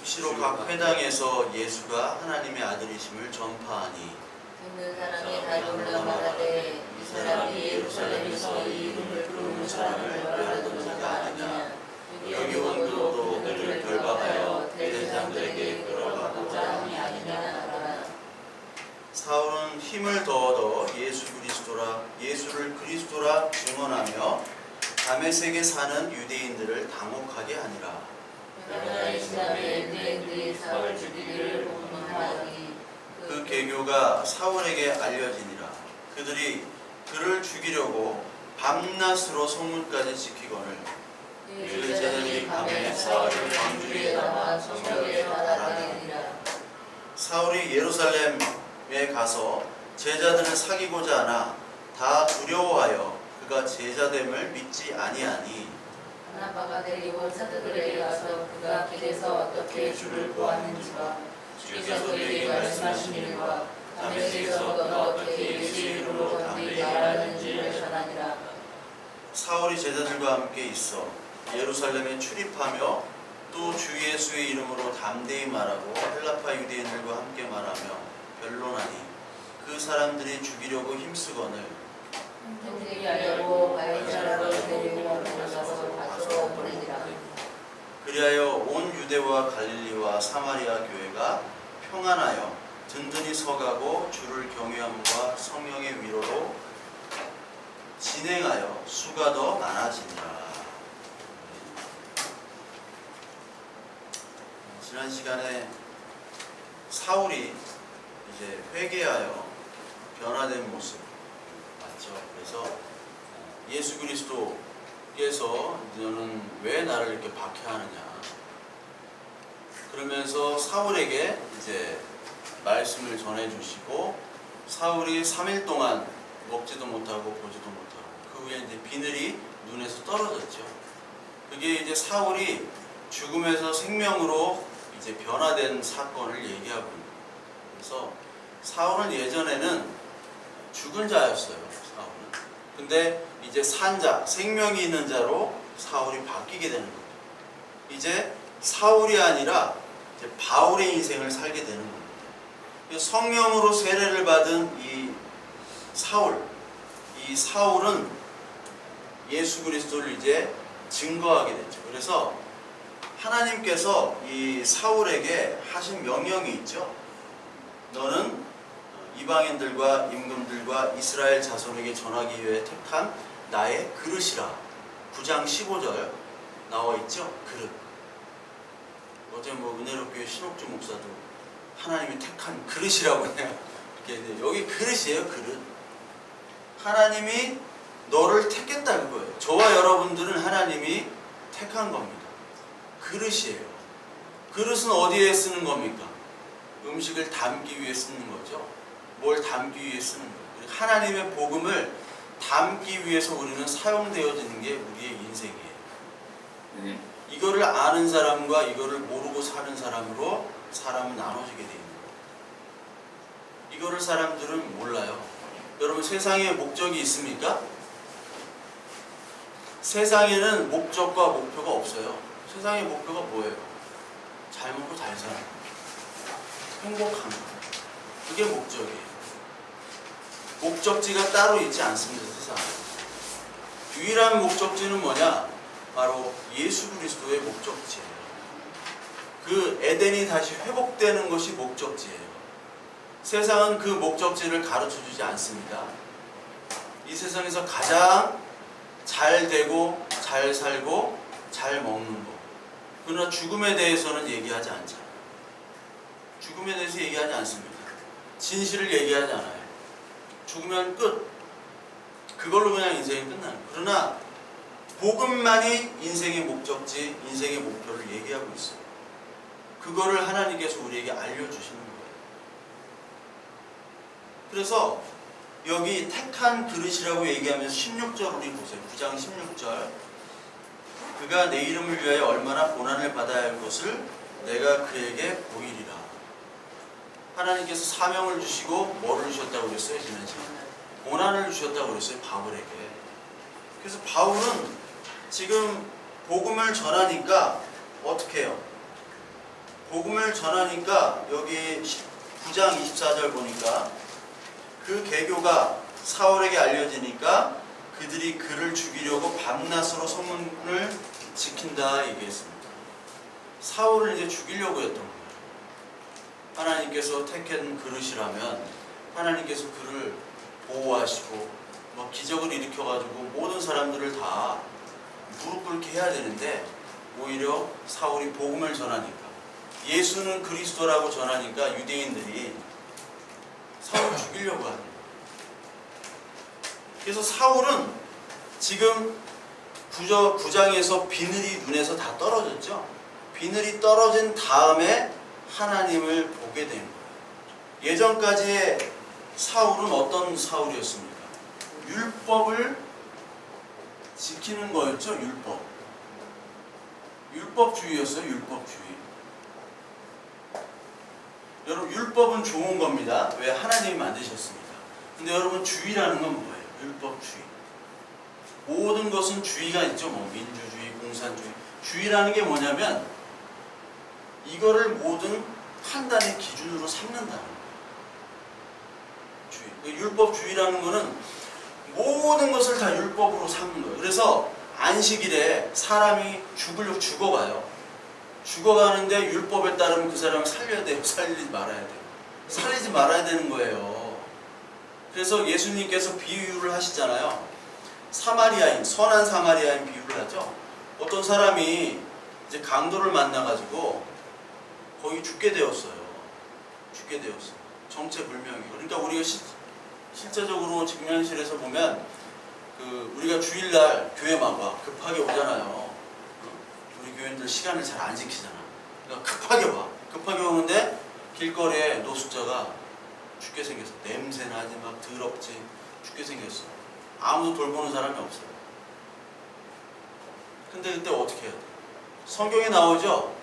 수시로 각 회당에서 예수가 하나님의 아들이심을 전파하니 듣는 사람이 달려올라 말하되 이 사람이 예루살렘에서 이 이름을 부르는 사람을 멸하도록 아느냐. 여기 온 그도 그를 결박하여 대제사장들에게 끌어가고자 함이 아니냐 하더라. 사울은 힘을 더 얻어 예수를 그리스도라 증언하며 다메섹에 사는 유대인들을 당혹하게 하니라. 그러나 이스라엘 유대인들이 사울 죽이기를 공문하더니 그 계교가 사울에게 알려지니라. 그들이 그를 죽이려고 밤낮으로 성문까지 지키거늘 그 제자들이 밤에 사울을 광주리에 담아 성벽에 달아내니라. 사울이 예루살렘에 가서 제자들을 사귀고자 하나 다 두려워하여 그가 제자됨을 믿지 아니하니 바나바가 데리고 사도들에게 가서 그가 길에서 어떻게 주를 보았는지와 주께서 그에게 말씀하신 일과 다메섹에서 그가 어떻게 예수의 이름으로 담대히 말하는지를 전하니라. 사울이 제자들과 함께 있어 예루살렘에 출입하며 또 주 예수의 이름으로 담대히 말하고 헬라파 유대인들과 함께 말하며 변론하니 그 사람들이 죽이려고 힘쓰거늘 형제에게 하려고 바리새라로 데리고 가서 보내니라. 그리하여 온 유대와 갈릴리와 사마리아 교회가 평안하여 든든히 서가고 주를 경외함과 성령의 위로로 진행하여 수가 더 많아지니라. 지난 시간에 사울이 이제 회개하여 변화된 모습 맞죠? 그래서 예수 그리스도께서 너는 왜 나를 이렇게 박해하느냐? 그러면서 사울에게 이제 말씀을 전해주시고 사울이 3일 동안 먹지도 못하고 보지도 못하고 그 후에 이제 비늘이 눈에서 떨어졌죠. 그게 이제 사울이 죽음에서 생명으로 이제 변화된 사건을 얘기하고 있는 거예요. 그래서 사울은 예전에는 죽은 자였어요. 사울은. 근데 이제 산 자, 생명이 있는 자로 사울이 바뀌게 되는 거예요. 이제 사울이 아니라 이제 바울의 인생을 살게 되는 겁니다. 성령으로 세례를 받은 이 사울은 예수 그리스도를 이제 증거하게 됐죠. 그래서 하나님께서 이 사울에게 하신 명령이 있죠. 너는 이방인들과 임금들과 이스라엘 자손에게 전하기 위해 택한 나의 그릇이라. 9장 15절 나와 있죠. 그릇. 어제 은혜롭교회 신옥주 목사도 하나님이 택한 그릇이라고 해요. 여기 그릇이에요. 그릇. 하나님이 너를 택했다 그거예요. 저와 여러분들은 하나님이 택한 겁니다. 그릇이에요. 그릇은 어디에 쓰는 겁니까? 음식을 담기 위해 쓰는 거죠. 뭘 담기 위해 쓰는 거예요. 하나님의 복음을 담기 위해서 우리는 사용되어지는 게 우리의 인생이에요. 이거를 아는 사람과 이거를 모르고 사는 사람으로 사람은 나눠지게 되어 있는 거예요. 이거를 사람들은 몰라요. 여러분 세상에 목적이 있습니까? 세상에는 목적과 목표가 없어요. 세상의 목표가 뭐예요? 잘 먹고 잘 사는 거. 행복한 거. 그게 목적이에요. 목적지가 따로 있지 않습니다. 세상에. 유일한 목적지는 뭐냐? 바로 예수 그리스도의 목적지예요. 그 에덴이 다시 회복되는 것이 목적지예요. 세상은 그 목적지를 가르쳐주지 않습니다. 이 세상에서 가장 잘 되고 잘 살고 잘 먹는 것. 그러나 죽음에 대해서는 얘기하지 않잖아요. 죽음에 대해서 얘기하지 않습니다. 진실을 얘기하지 않아요. 죽으면 끝. 그걸로 그냥 인생이 끝나는 거예요. 그러나 복음만이 인생의 목적지, 인생의 목표를 얘기하고 있어요. 그거를 하나님께서 우리에게 알려주시는 거예요. 그래서 여기 택한 그릇이라고 얘기하면서 16절 우리 보세요. 9장 16절. 그가 내 이름을 위하여 얼마나 고난을 받아야 할 것을 내가 그에게 보이리라. 하나님께서 사명을 주시고 뭐를 주셨다고 그랬어요? 지난 시간에 고난을 주셨다고 그랬어요. 바울에게. 그래서 바울은 지금 복음을 전하니까 어떻게 해요? 복음을 전하니까 여기 9장 24절 보니까 그 계교가 사울에게 알려지니까 그들이 그를 죽이려고 밤낮으로 소문을 지킨다 얘기했습니다. 사울을 이제 죽이려고 했던 거예요. 하나님께서 택한 그릇이라면 하나님께서 그를 보호하시고 뭐 기적을 일으켜가지고 모든 사람들을 다 무릎 꿇게 해야 되는데 오히려 사울이 복음을 전하니까 예수는 그리스도라고 전하니까 유대인들이 사울을 죽이려고 하는 거예요. 그래서 사울은 지금 9장에서 비늘이 눈에서 다 떨어졌죠. 비늘이 떨어진 다음에 하나님을 보게 된 거예요. 예전까지의 사울은 어떤 사울이었습니까? 율법을 지키는 거였죠. 율법주의였어요. 율법주의. 여러분, 율법은 좋은 겁니다. 왜? 하나님이 만드셨습니다. 근데 여러분, 주의라는 건 뭐예요? 율법주의. 모든 것은 주의가 있죠. 뭐 민주주의, 공산주의. 주의라는 게 뭐냐면 이거를 모든 판단의 기준으로 삼는다는 거예요. 주의. 율법주의라는 거는 모든 것을 다 율법으로 삼는 거예요. 그래서 안식일에 사람이 죽어가요. 죽어가는데 율법에 따르면 그 사람을 살려야 돼요? 살리지 말아야 돼요? 살리지 말아야 되는 거예요. 그래서 예수님께서 비유를 하시잖아요. 사마리아인, 선한 사마리아인 비유를 하죠. 어떤 사람이 이제 강도를 만나가지고 거의 죽게 되었어요. 정체불명이에요. 그러니까 우리가 실제적으로 직면실에서 보면 우리가 주일날 교회 막 와 급하게 오잖아요. 우리 교인들 시간을 잘 안 지키잖아. 그러니까 급하게 오는데 길거리에 노숙자가 죽게 생겼어. 냄새 나지 막 더럽지 죽게 생겼어. 아무도 돌보는 사람이 없어요. 근데 그때 어떻게 해야 돼? 성경에 나오죠.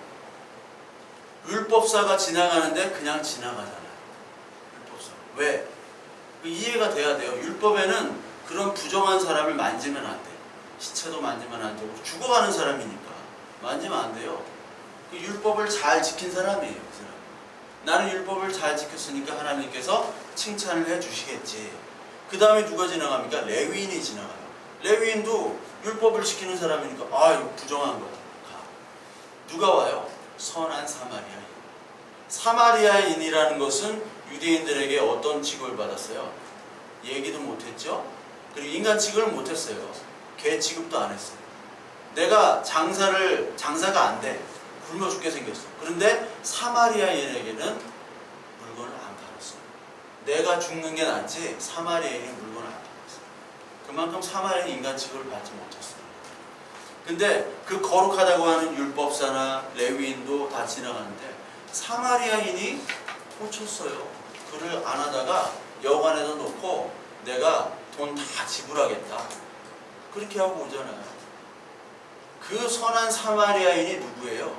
율법사가 지나가는데 그냥 지나가잖아요. 율법사. 왜? 이해가 돼야 돼요. 율법에는 그런 부정한 사람을 만지면 안 돼. 시체도 만지면 안 되고 죽어가는 사람이니까 만지면 안 돼요. 그 율법을 잘 지킨 사람이에요. 그 사람. 나는 율법을 잘 지켰으니까 하나님께서 칭찬을 해주시겠지. 그 다음에 누가 지나갑니까? 레위인이 지나가요. 레위인도 율법을 지키는 사람이니까 이거 부정한 거야. 누가 와요? 선한 사마리아인. 사마리아인이라는 것은 유대인들에게 어떤 취급을 받았어요? 얘기도 못했죠? 그리고 인간 취급을 못했어요. 개 취급도 안 했어요. 내가 장사가 안 돼. 굶어 죽게 생겼어. 그런데 사마리아인에게는 물건을 안 팔았어요. 내가 죽는 게 낫지 사마리아인이 물건을 안 팔았어요. 그만큼 사마리아인 인간 취급을 받지 못했어요. 근데 그 거룩하다고 하는 율법사나 레위인도 다 지나가는데 사마리아인이 꽂혔어요. 그를 안 하다가 여관에다 놓고 내가 돈 다 지불하겠다. 그렇게 하고 오잖아요. 그 선한 사마리아인이 누구예요?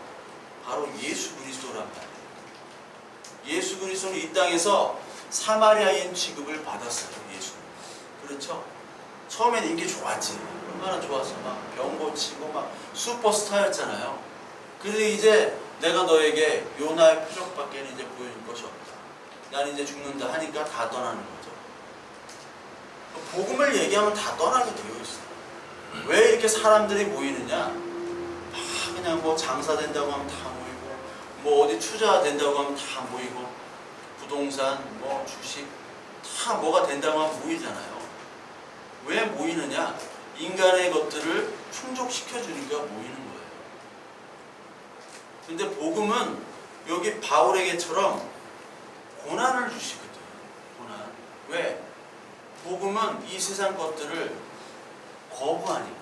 바로 예수 그리스도란 말이에요. 예수 그리스도는 이 땅에서 사마리아인 취급을 받았어요. 예수는. 그렇죠? 처음엔 인기 좋았지. 얼마나 좋았어. 막 병 고치고 막 슈퍼스타였잖아요. 그런데 이제 내가 너에게 요나의 표적밖에 이제 보여줄 것이 없다. 난 이제 죽는다 하니까 다 떠나는 거죠. 복음을 얘기하면 다 떠나게 되어 있어요. 왜 이렇게 사람들이 모이느냐? 그냥 뭐 장사 된다고 하면 다 모이고, 뭐 어디 투자 된다고 하면 다 모이고, 부동산, 뭐 주식 다 뭐가 된다고 하면 모이잖아요. 왜 모이느냐? 인간의 것들을 충족시켜주니까 모이는 거예요. 근데 복음은 여기 바울에게처럼 고난을 주시거든요. 고난. 왜? 복음은 이 세상 것들을 거부하니까.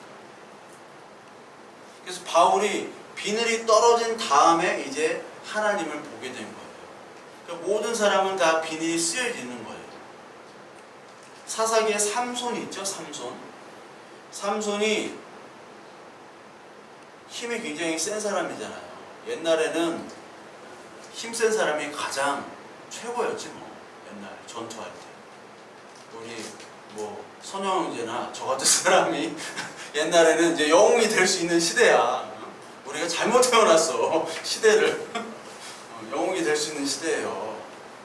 그래서 바울이 비늘이 떨어진 다음에 이제 하나님을 보게 된 거예요. 그러니까 모든 사람은 다 비늘이 쓰여 있는 거예요. 사사기에 삼손이 있죠. 삼손이 힘이 굉장히 센 사람이잖아요. 옛날에는 힘센 사람이 가장 최고였지 뭐. 옛날에 전투할 때 우리 뭐 선영제나 저 같은 사람이 옛날에는 이제 영웅이 될 수 있는 시대야. 우리가 잘못 태어났어 시대를. 영웅이 될 수 있는 시대예요.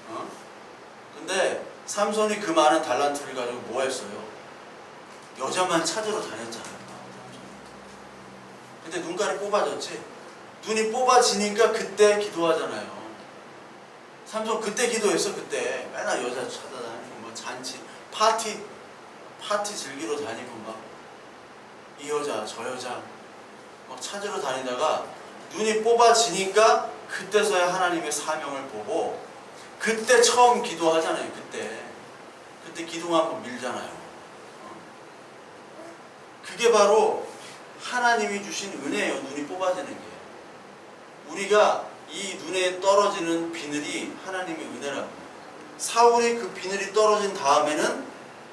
어? 근데 삼손이 그 많은 달란트를 가지고 뭐 했어요? 여자만 찾으러 다녔잖아요. 근데 눈깔이 뽑아졌지. 눈이 뽑아지니까 그때 기도하잖아요. 삼손 그때 기도했어. 그때 맨날 여자 찾아다니고 뭐 잔치 파티 즐기러 다니고 막 이 여자 저 여자 막 찾으러 다니다가 눈이 뽑아지니까 그때서야 하나님의 사명을 보고 그때 처음 기도하잖아요. 그때 기도만 한번 밀잖아요. 그게 바로 하나님이 주신 은혜예요. 눈이 뽑아지는 게. 우리가 이 눈에 떨어지는 비늘이 하나님의 은혜라고. 사울이 그 비늘이 떨어진 다음에는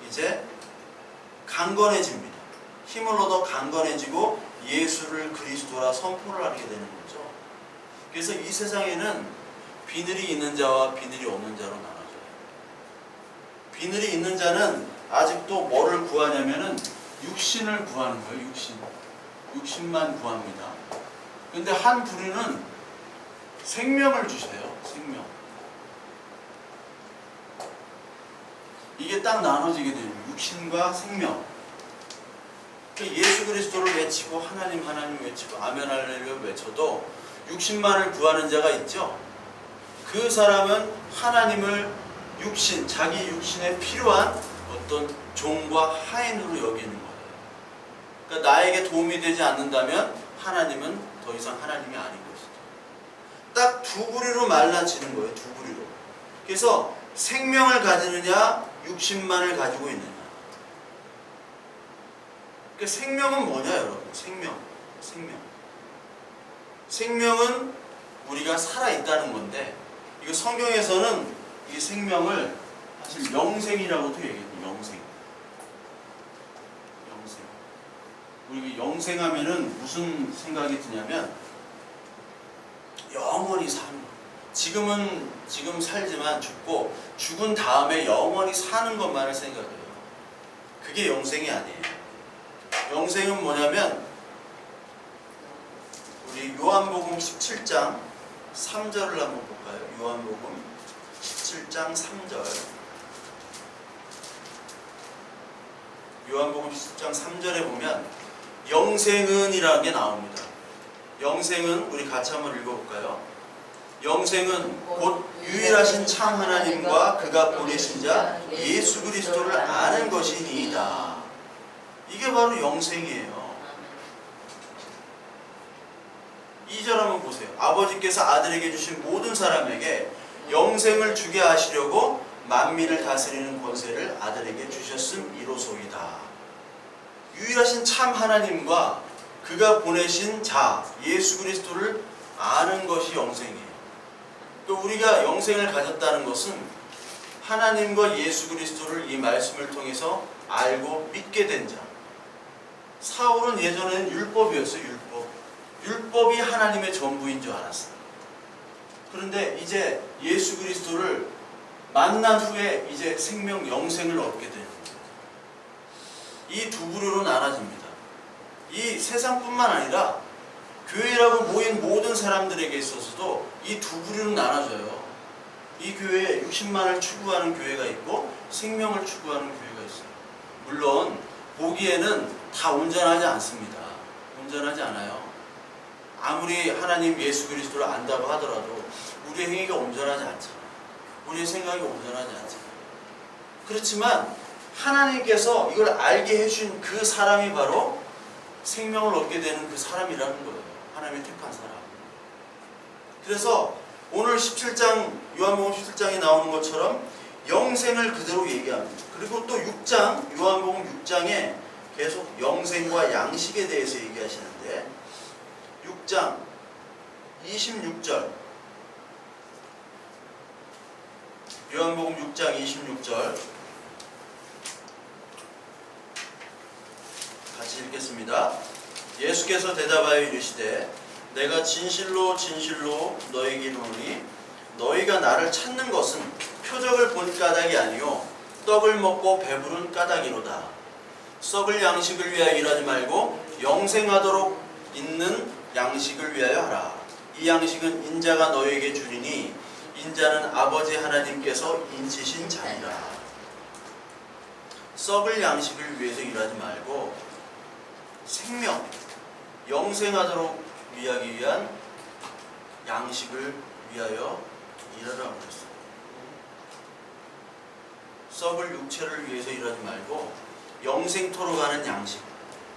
이제 강건해집니다. 힘을 얻어 강건해지고 예수를 그리스도라 선포를 하게 되는 거죠. 그래서 이 세상에는 비늘이 있는 자와 비늘이 없는 자로 나눠져요. 비늘이 있는 자는 아직도 뭐를 구하냐면은 육신을 구하는 거예요. 육신만 구합니다. 근데 한 부류는 생명을 주세요. 생명. 이게 딱 나눠지게 돼요. 육신과 생명. 예수 그리스도를 외치고 하나님 외치고 아멘 할렐루야 외쳐도 육신만을 구하는 자가 있죠. 그 사람은 하나님을 자기 육신에 필요한 어떤 종과 하인으로 여기는 거예요. 그러니까 나에게 도움이 되지 않는다면 하나님은 더 이상 하나님이 아닌 것이죠. 딱 두 부류로 말라지는 거예요. 두 부류로. 그래서 생명을 가지느냐 육신만을 가지고 있느냐. 그러니까 생명은 뭐냐 여러분? 생명은 우리가 살아있다는 건데 이거 성경에서는 이 생명을 사실 영생이라고도 얘기해요. 영생. 우리 영생하면은 무슨 생각이 드냐면 영원히 사는 거. 지금 살지만 죽고 죽은 다음에 영원히 사는 것만을 생각해요. 그게 영생이 아니에요. 영생은 뭐냐면 우리 요한복음 17장 3절을 한번 볼까요? 요한복음 17장 3절. 요한복음 17장 3절에 보면 영생은 이라는 게 나옵니다. 영생은 우리 같이 한번 읽어볼까요? 영생은 곧 유일하신 참 하나님과 그가 보내신 자 예수 그리스도를 아는 것이니이다. 이게 바로 영생이에요. 2절 한번 보세요. 아버지께서 아들에게 주신 모든 사람에게 영생을 주게 하시려고 만민을 다스리는 권세를 아들에게 주셨음이로소이다. 유일하신 참 하나님과 그가 보내신 자 예수 그리스도를 아는 것이 영생이에요. 그러니까 우리가 영생을 가졌다는 것은 하나님과 예수 그리스도를 이 말씀을 통해서 알고 믿게 된 자. 사울은 예전에는 율법이었어요. 율법이 하나님의 전부인 줄 알았어요. 그런데 이제 예수 그리스도를 만난 후에 이제 생명 영생을 얻게 되는 거예요. 이 두 부류로 나눠집니다. 이 세상뿐만 아니라 교회라고 모인 모든 사람들에게 있어서도 이 두 부류로 나눠져요. 이 교회에 60만을 추구하는 교회가 있고 생명을 추구하는 교회가 있어요. 물론 보기에는 다 온전하지 않습니다. 온전하지 않아요. 아무리 하나님 예수 그리스도를 안다고 하더라도 우리의 행위가 온전하지 않잖아요. 우리의 생각이 온전하지 않잖아요. 그렇지만 하나님께서 이걸 알게 해준 그 사람이 바로 생명을 얻게 되는 그 사람이라는 거예요. 하나님의 택한 사람. 그래서 오늘 17장 요한복음 17장에 나오는 것처럼 영생을 그대로 얘기합니다. 그리고 또 6장 요한복음 6장에 계속 영생과 양식에 대해서 얘기하시는데 6장 26절 요한복음 6장 26절 같이 읽겠습니다. 예수께서 대답하여 이르시되 내가 진실로 진실로 너희에게 이르노니 너희가 나를 찾는 것은 표적을 본 까닭이 아니요 떡을 먹고 배부른 까닭이로다. 썩을 양식을 위하여 일하지 말고 영생하도록 있는 양식을 위하여 하라. 이 양식은 인자가 너에게 주리니 인자는 아버지 하나님께서 인치신 자니라. 썩을 양식을 위해서 일하지 말고 생명, 영생하도록 위하기 위한 양식을 위하여 일하라고 그랬어요. 썩을 육체를 위해서 일하지 말고 영생토록 가는 양식.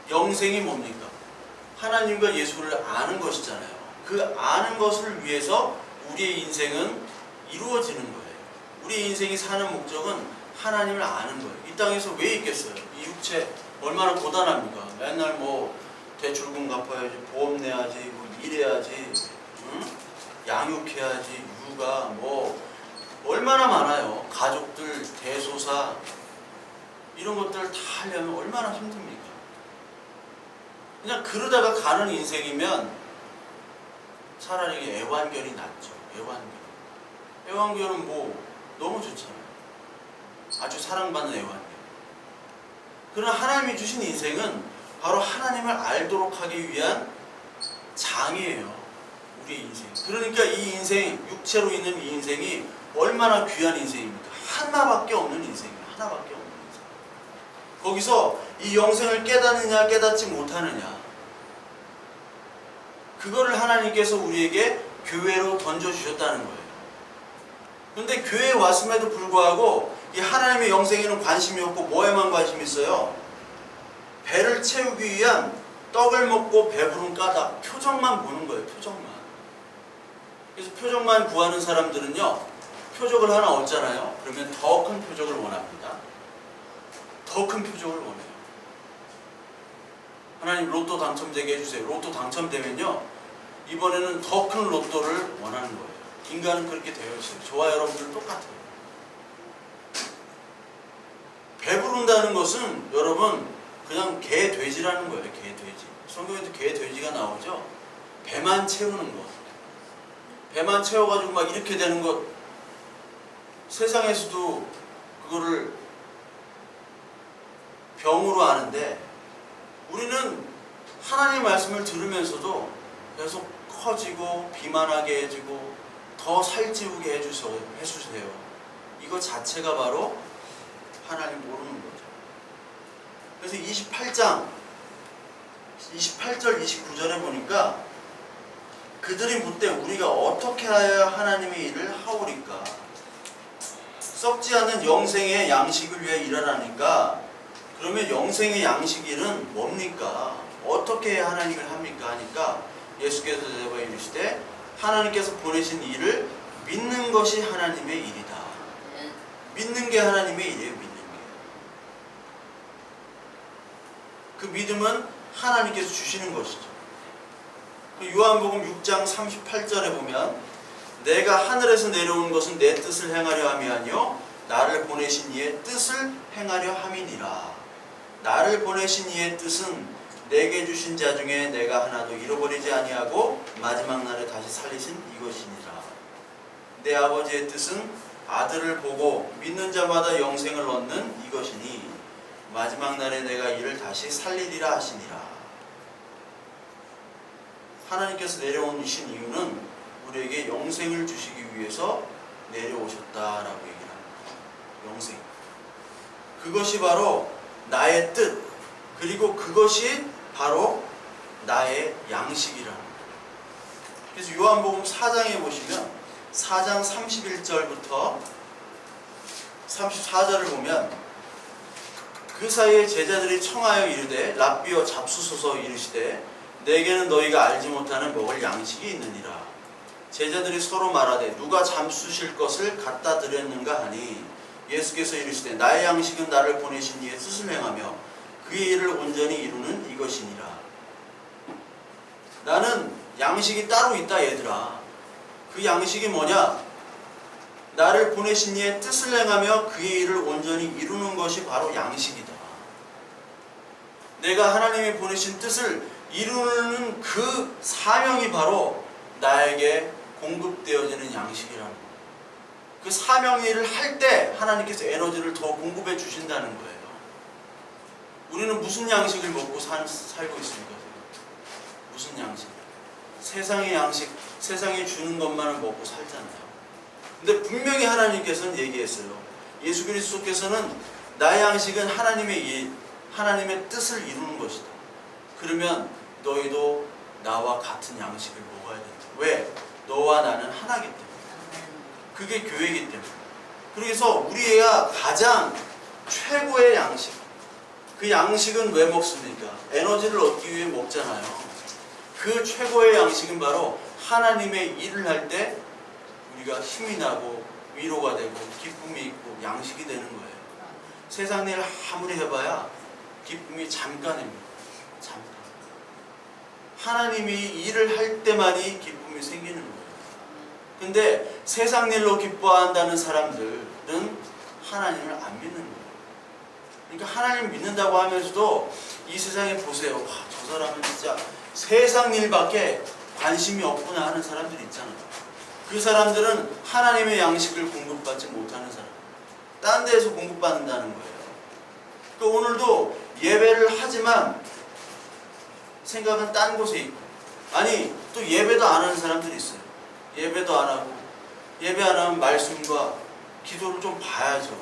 영생이 뭡니까? 하나님과 예수를 아는 것이잖아요. 그 아는 것을 위해서 우리의 인생은 이루어지는 거예요. 우리 인생이 사는 목적은 하나님을 아는 거예요. 이 땅에서 왜 있겠어요? 이 육체 얼마나 고단합니까? 맨날 뭐 대출금 갚아야지, 보험 내야지, 뭐 일해야지, 응? 양육해야지, 육아, 뭐 얼마나 많아요. 가족들, 대소사 이런 것들 다 하려면 얼마나 힘듭니까? 그냥 그러다가 가는 인생이면 차라리 애완견이 낫죠. 애완견은 뭐 너무 좋잖아요. 아주 사랑받는 애완견. 그러나 하나님이 주신 인생은 바로 하나님을 알도록 하기 위한 장이에요. 우리의 인생. 그러니까 이 인생, 육체로 있는 이 인생이 얼마나 귀한 인생입니까? 하나밖에 없는 인생이에요. 하나밖에 없는 인생. 거기서 이 영생을 깨닫느냐 깨닫지 못하느냐, 그거를 하나님께서 우리에게 교회로 던져주셨다는 거예요. 그런데 교회에 왔음에도 불구하고 이 하나님의 영생에는 관심이 없고 뭐에만 관심이 있어요? 배를 채우기 위한 떡을 먹고 배부른 까닭, 표적만 보는 거예요. 표적만. 그래서 표적만 구하는 사람들은요, 표적을 하나 얻잖아요. 그러면 더 큰 표적을 원합니다. 더 큰 표적을 원해요. 하나님 로또 당첨되게 해주세요. 로또 당첨되면요, 이번에는 더 큰 로또를 원하는 거예요. 인간은 그렇게 되어 있어요. 저와 여러분들은 똑같아요. 배부른다는 것은 여러분 그냥 개, 돼지라는 거예요. 개, 돼지. 성경에도 개, 돼지가 나오죠. 배만 채우는 것. 배만 채워가지고 막 이렇게 되는 것. 세상에서도 그거를 병으로 아는데, 우리는 하나님 말씀을 들으면서도 계속 커지고 비만하게 해주고 더 살찌우게 해주세요. 이거 자체가 바로 하나님 모르는 거죠. 그래서 28장 28절 29절에 보니까 그들이 묻되 우리가 어떻게 하여야 하나님의 일을 하오리까? 썩지 않는 영생의 양식을 위해 일하라니까, 그러면 영생의 양식일은 뭡니까? 어떻게 해야 하나님을 합니까? 하니까 예수께서 대답하여 이르시되 하나님께서 보내신 일을 믿는 것이 하나님의 일이다. 믿는 게 하나님의 일이에요. 믿는 게. 그 믿음은 하나님께서 주시는 것이죠. 요한복음 6장 38절에 보면 내가 하늘에서 내려온 것은 내 뜻을 행하려 함이 아니요 나를 보내신 이의 뜻을 행하려 함이니라. 나를 보내신 이의 뜻은 내게 주신 자 중에 내가 하나도 잃어버리지 아니하고 마지막 날에 다시 살리신 이것이니라. 내 아버지의 뜻은 아들을 보고 믿는 자마다 영생을 얻는 이것이니 마지막 날에 내가 이를 다시 살리리라 하시니라. 하나님께서 내려오신 이유는 우리에게 영생을 주시기 위해서 내려오셨다라고 얘기를 합니다. 영생. 그것이 바로 나의 뜻, 그리고 그것이 바로 나의 양식이라는 거예요. 그래서 요한복음 4장에 보시면 4장 31절부터 34절을 보면 그 사이에 제자들이 청하여 이르되 랍비여 잡수소서 이르시되 내게는 너희가 알지 못하는 먹을 양식이 있느니라. 제자들이 서로 말하되 누가 잠수실 것을 갖다 드렸는가 하니 예수께서 이르시되 나의 양식은 나를 보내신 이의 뜻을 행하며 그의 일을 온전히 이루는 이것이니라. 나는 양식이 따로 있다 얘들아. 그 양식이 뭐냐? 나를 보내신 이의 뜻을 행하며 그의 일을 온전히 이루는 것이 바로 양식이다. 내가 하나님이 보내신 뜻을 이루는 그 사명이 바로 나에게 공급되어지는 양식이라는 거예요. 그 사명의 일을 할 때 하나님께서 에너지를 더 공급해 주신다는 거예요. 우리는 무슨 양식을 먹고 살고 있습니까? 무슨 양식? 세상의 양식, 세상이 주는 것만을 먹고 살잖아요. 근데 분명히 하나님께서는 얘기했어요. 예수 그리스도께서는 나의 양식은 하나님의 뜻을 이루는 것이다. 그러면 너희도 나와 같은 양식을 먹어야 된다. 왜? 너와 나는 하나기 때문에. 그게 교회이기 때문에. 그래서 우리가 가장 최고의 양식, 그 양식은 왜 먹습니까? 에너지를 얻기 위해 먹잖아요. 그 최고의 양식은 바로 하나님의 일을 할 때 우리가 힘이 나고 위로가 되고 기쁨이 있고 양식이 되는 거예요. 세상 일 아무리 해봐야 기쁨이 잠깐입니다. 잠깐. 하나님이 일을 할 때만이 기쁨이 생기는 거예요. 근데 세상 일로 기뻐한다는 사람들은 하나님을 안 믿는 거예요. 그러니까 하나님 믿는다고 하면서도 이 세상에 보세요. 와, 저 사람은 진짜 세상 일밖에 관심이 없구나 하는 사람들이 있잖아요. 그 사람들은 하나님의 양식을 공급받지 못하는 사람. 딴 데에서 공급받는다는 거예요. 그러니까 오늘도 예배를 하지만 생각은 딴 곳에 있고, 아니 또 예배도 안 하는 사람들이 있어요. 예배도 안 하고, 예배 안 하면 말씀과 기도를 좀 봐야죠.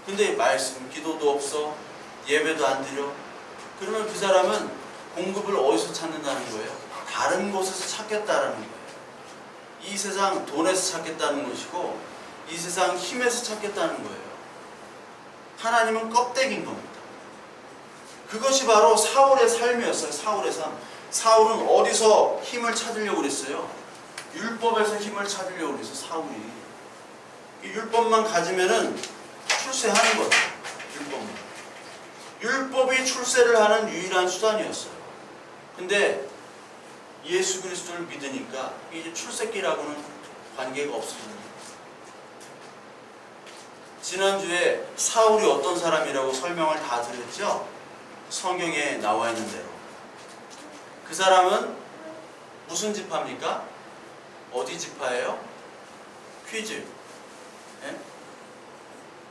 근데 말씀, 기도도 없어, 예배도 안 드려. 그러면 그 사람은 공급을 어디서 찾는다는 거예요? 다른 곳에서 찾겠다라는 거예요. 이 세상 돈에서 찾겠다는 것이고, 이 세상 힘에서 찾겠다는 거예요. 하나님은 껍데기인 겁니다. 그것이 바로 사울의 삶이었어요. 사울의 삶. 사울은 어디서 힘을 찾으려고 그랬어요? 율법에서 힘을 찾으려고 그랬어요. 사울이. 이 율법만 가지면은 출세하는 거예요. 율법만. 율법이 출세를 하는 유일한 수단이었어요. 근데 예수 그리스도를 믿으니까 이제 출세기라고는 관계가 없습니다. 지난주에 사울이 어떤 사람이라고 설명을 다 드렸죠? 성경에 나와 있는 대로. 그 사람은 무슨 지파입니까? 어디 지파예요? 퀴즈. 예?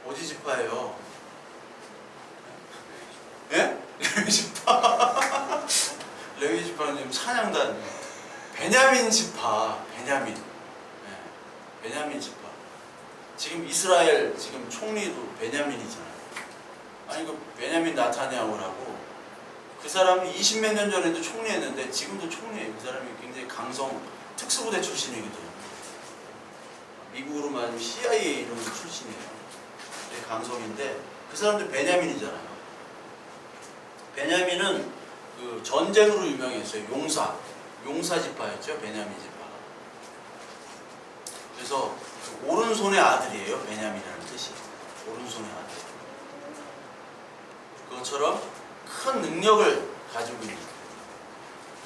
어디 지파예요? 예? 레위 지파. 레위 지파는 지금 찬양단. 베냐민 지파. 베냐민. 예. 베냐민 지파. 지금 이스라엘 지금 총리도 베냐민이잖아요. 아니 그 베냐민 나타냐후라고, 그 사람이 20몇 년 전에도 총리했는데 지금도 총리예요. 그 사람이 굉장히 강성 특수부대 출신이거든요. 미국으로 말하면 CIA 이런 출신이에요. 되게 강성인데 그 사람도 베냐민이잖아요. 베냐민은 그 전쟁으로 유명했어요. 용사 지파였죠. 베냐민 지파. 그래서 그 오른손의 아들이에요. 베냐민이라는 뜻이. 오른손의 아들. 그것처럼 큰 능력을 가지고 있는.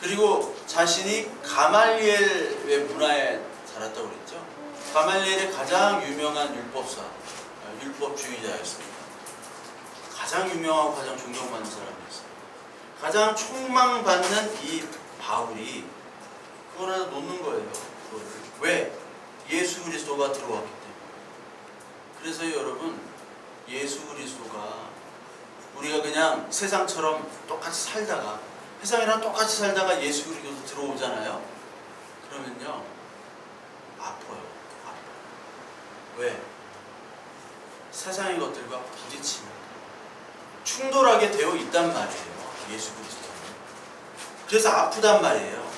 그리고 자신이 가말리엘의 문화에 자랐다고 그랬죠. 가말리엘의 가장 유명한 율법사, 율법주의자였습니다. 가장 유명하고 가장 존경받는 사람이었어요. 가장 촉망받는 이 바울이 그걸 하나 놓는 거예요. 그거를. 왜? 예수 그리스도가 들어왔기 때문에. 그래서 여러분, 예수 그리스도가 우리가 그냥 세상처럼 똑같이 살다가, 세상이랑 똑같이 살다가 예수 그리스도 들어오잖아요. 그러면요, 아파요. 왜? 세상의 것들과 부딪히는, 충돌하게 되어 있단 말이에요. 예수 그리스도는. 그래서 아프단 말이에요.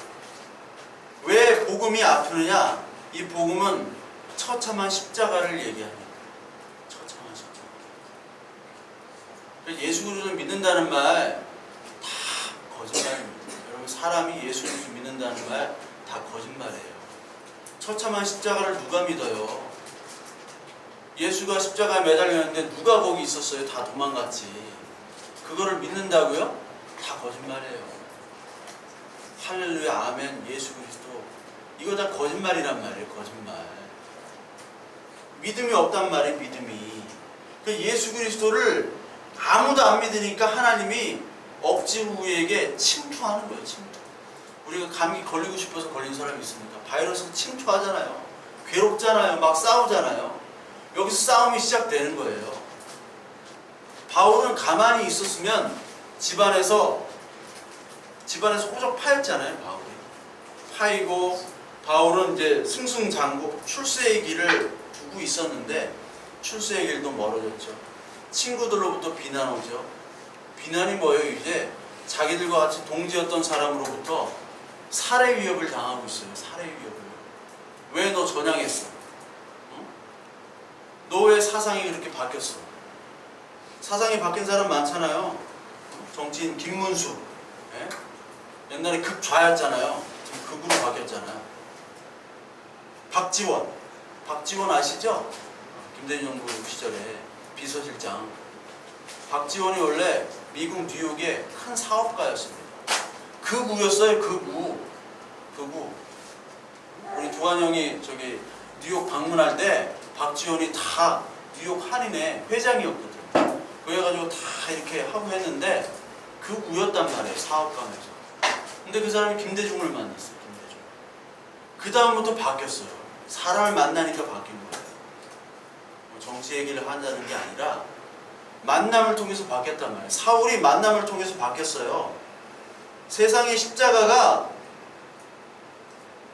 왜 복음이 아프느냐? 이 복음은 처참한 십자가를 얘기합니다. 처참한 십자가. 예수 그리스도를 믿는다는 말 다 거짓말입니다. 여러분, 사람이 예수 그리스도를 믿는다는 말 다 거짓말이에요. 처참한 십자가를 누가 믿어요? 예수가 십자가에 매달렸는데 누가 거기 있었어요? 다 도망갔지. 그거를 믿는다고요? 다 거짓말이에요. 할렐루야, 아멘, 예수 그리스도. 이거 다 거짓말이란 말이에요. 거짓말. 믿음이 없단 말이에요. 믿음이. 예수 그리스도를 아무도 안 믿으니까 하나님이 억지우에게 침투하는 거예요. 침투. 우리가 감기 걸리고 싶어서 걸린 사람이 있습니까? 바이러스 침투하잖아요. 괴롭잖아요. 막 싸우잖아요. 여기서 싸움이 시작되는 거예요. 바울은 가만히 있었으면 집안에서 호적 파였잖아요. 바울이. 파이고 바울은 이제 승승장구 출세의 길을 두고 있었는데 출세의 길도 멀어졌죠. 친구들로부터 비난 오죠. 비난이 뭐예요? 이제 자기들과 같이 동지였던 사람으로부터 살해 위협을 당하고 있어요. 살해 위협을. 왜 너 전향했어? 너 왜 사상이 그렇게 바뀌었어? 사상이 바뀐 사람 많잖아요. 정치인 김문수. 예? 옛날에 극좌였잖아요. 지금 극으로 바뀌었잖아요. 박지원 아시죠? 김대중 정부 시절에 비서실장. 박지원이 원래 미국 뉴욕의 큰 사업가였습니다. 극우였어요. 극우. 우리 두한 형이 저기 뉴욕 방문할 때 박지원이 다 뉴욕 한인회 회장이었거든. 그래가지고 다 이렇게 하고 했는데 극우였단 말이에요. 사업가면서. 근데 그 사람이 김대중을 만났어요. 김대중. 그 다음부터 바뀌었어요. 사람을 만나니까 바뀐 거예요. 정치 얘기를 한다는 게 아니라 만남을 통해서 바뀌었단 말이에요. 사울이 만남을 통해서 바뀌었어요. 세상의 십자가가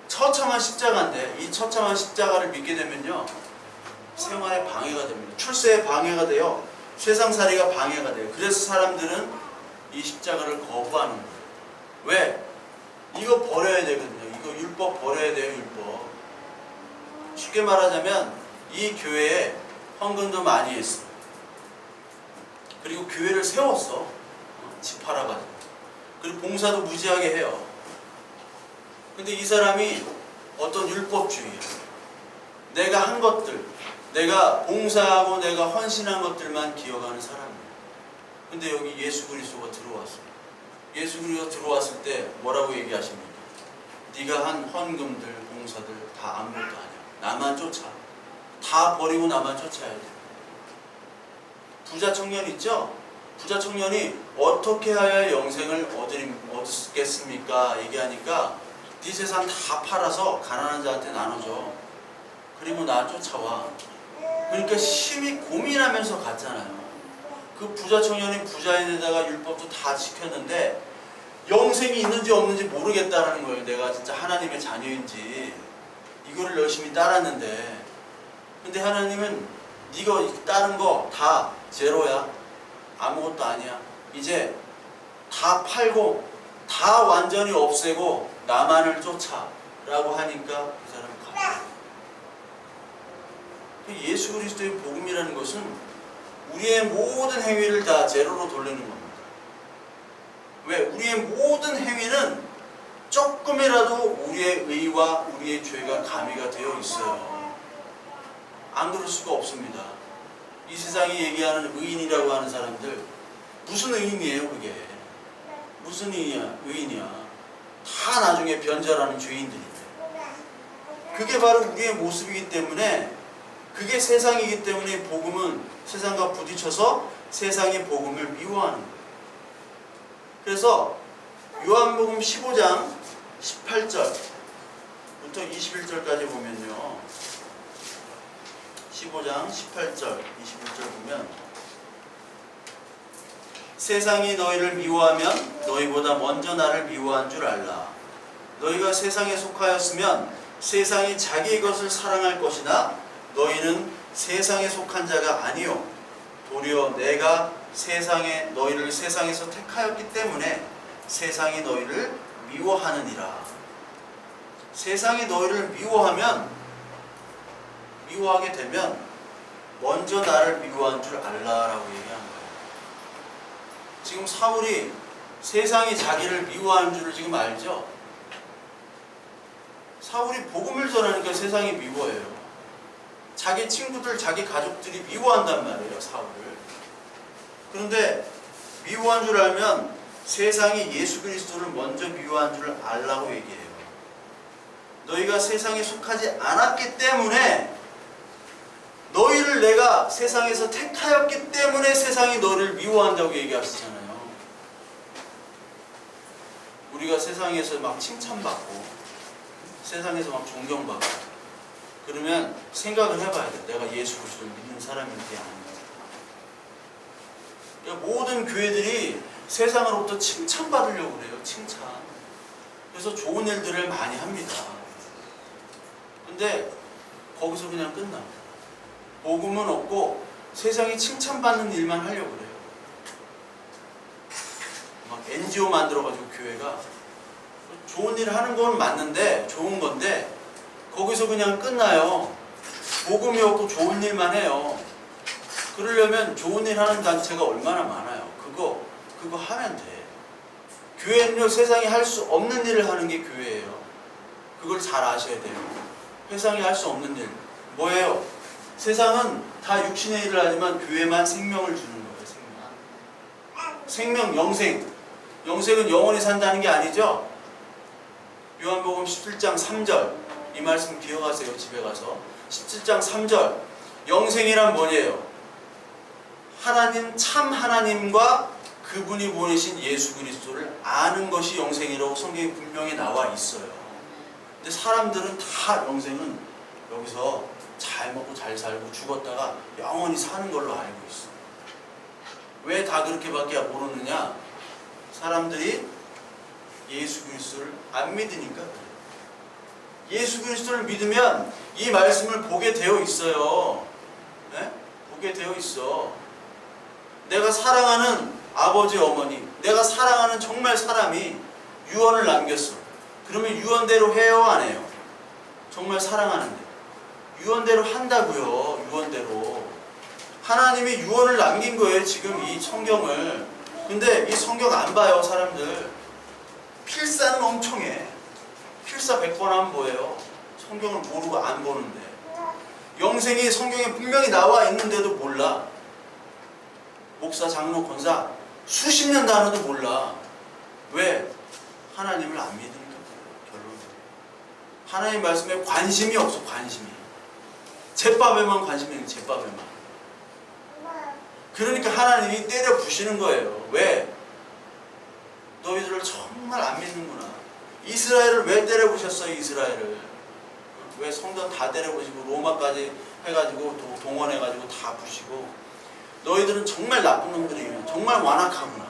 처참한 십자가인데 이 처참한 십자가를 믿게 되면요 생활에 방해가 됩니다. 출세에 방해가 돼요. 세상살이가 방해가 돼요. 그래서 사람들은 이 십자가를 거부하는 거예요. 왜? 이거 버려야 되거든요. 이거 율법 버려야 돼요. 율법. 쉽게 말하자면 이 교회에 헌금도 많이 했어. 그리고 교회를 세웠어. 집 팔아가지고. 그리고 봉사도 무지하게 해요. 근데 이 사람이 어떤 율법주의야. 내가 한 것들, 내가 봉사하고 내가 헌신한 것들만 기억하는 사람이에요. 근데 여기 예수 그리스도가 들어왔어요. 예수 그리스도가 들어왔을 때 뭐라고 얘기하십니까? 네가 한 헌금들, 봉사들 다 아무것도 아니야. 나만 쫓아. 다 버리고 나만 쫓아야 돼. 부자 청년 있죠? 부자 청년이 어떻게 하여야 영생을 얻겠습니까? 얘기하니까 네 재산 다 팔아서 가난한 자한테 나눠줘. 그리고 나 쫓아와. 그러니까 심히 고민하면서 갔잖아요. 그 부자 청년이 부자인데다가 율법도 다 지켰는데 영생이 있는지 없는지 모르겠다라는 거예요. 내가 진짜 하나님의 자녀인지 이거를 열심히 따랐는데 근데 하나님은 네가 따른 거 다 제로야. 아무것도 아니야. 이제 다 팔고 다 완전히 없애고 나만을 쫓아 라고 하니까 그 사람은 가요. 예수 그리스도의 복음이라는 것은 우리의 모든 행위를 다 제로로 돌리는 겁니다. 왜? 우리의 모든 행위는 조금이라도 우리의 의와 우리의 죄가 가미가 되어 있어요. 안 그럴 수가 없습니다. 이 세상이 얘기하는 의인이라고 하는 사람들 무슨 의인이에요 그게? 무슨 의인이야? 다 나중에 변절하는 죄인들인데 그게 바로 우리의 모습이기 때문에 그게 세상이기 때문에 복음은 세상과 부딪혀서 세상의 복음을 미워하는 거예요. 그래서 요한복음 15장 18절부터 21절까지 보면요 15장 18절 21절 보면 세상이 너희를 미워하면 너희보다 먼저 나를 미워한 줄 알라. 너희가 세상에 속하였으면 세상이 자기의 것을 사랑할 것이나 너희는 세상에 속한 자가 아니요 도리어 내가 너희를 세상에서 택하였기 때문에 세상이 너희를 미워하느니라. 세상이 너희를 미워하게 되면 먼저 나를 미워한 줄 알라라고 얘기하는 거예요. 지금 사울이 세상이 자기를 미워하는 줄을 지금 알죠? 사울이 복음을 전하니까 세상이 미워해요. 자기 친구들, 자기 가족들이 미워한단 말이에요, 사울을. 그런데 미워한 줄 알면 세상이 예수 그리스도를 먼저 미워한 줄 알라고 얘기해요. 너희가 세상에 속하지 않았기 때문에 너희를 내가 세상에서 택하였기 때문에 세상이 너를 미워한다고 얘기하시잖아요. 우리가 세상에서 막 칭찬받고 세상에서 막 존경받고 그러면 생각을 해봐야 돼. 내가 예수 그리스도를 믿는 사람인지 아닌지. 그러니까 모든 교회들이 세상으로부터 칭찬받으려고 그래요. 칭찬. 그래서 좋은 일들을 많이 합니다. 근데 거기서 그냥 끝납니다. 복음은 없고 세상이 칭찬받는 일만 하려고 그래요. 막 NGO 만들어가지고 교회가 좋은 일을 하는 건 맞는데 좋은 건데 거기서 그냥 끝나요. 복음이 없고 좋은 일만 해요. 그러려면 좋은 일 하는 단체가 얼마나 많아요. 그거 하면 돼. 교회는요, 세상이 할 수 없는 일을 하는 게 교회예요. 그걸 잘 아셔야 돼요. 세상이 할 수 없는 일 뭐예요? 세상은 다 육신의 일을 하지만 교회만 생명을 주는 거예요. 생명, 영생은 영원히 산다는 게 아니죠. 요한복음 17장 3절 이 말씀 기억하세요. 집에 가서 17장 3절 영생이란 뭐예요? 하나님, 참 하나님과 그분이 보내신 예수 그리스도를 아는 것이 영생이라고 성경에 분명히 나와 있어요. 근데 사람들은 다 영생은 여기서 잘 먹고 잘 살고 죽었다가 영원히 사는 걸로 알고 있어. 왜 다 그렇게밖에 모르느냐? 사람들이 예수 그리스도를 안 믿으니까 그래요. 예수 그리스도를 믿으면 이 말씀을 보게 되어 있어요. 네? 보게 되어 있어. 내가 사랑하는 아버지, 어머니, 내가 사랑하는 정말 사람이 유언을 남겼어. 그러면 유언대로 해요, 안 해요? 정말 사랑하는데 유언대로 한다고요. 유언대로 하나님이 유언을 남긴 거예요. 지금 이 성경을. 근데 이 성경 안 봐요, 사람들. 필사는 엄청 해. 필사 100번 하면 뭐예요? 성경을 모르고 안 보는데. 영생이 성경에 분명히 나와 있는데도 몰라. 목사, 장로, 권사 수십 년 단어도 몰라. 왜? 하나님을 안 믿으니까. 결론은 하나님 말씀에 관심이 없어. 관심이. 제밥에만 관심이 있는 제밥에만. 그러니까 하나님이 때려 부시는 거예요. 왜? 너희들을 정말 안 믿는구나. 이스라엘을 왜 때려 부셨어요? 이스라엘을 왜 성전 다 때려 부시고 로마까지 해가지고 동원해가지고 다 부시고. 너희들은 정말 나쁜 놈들이에요. 정말 완악하구나.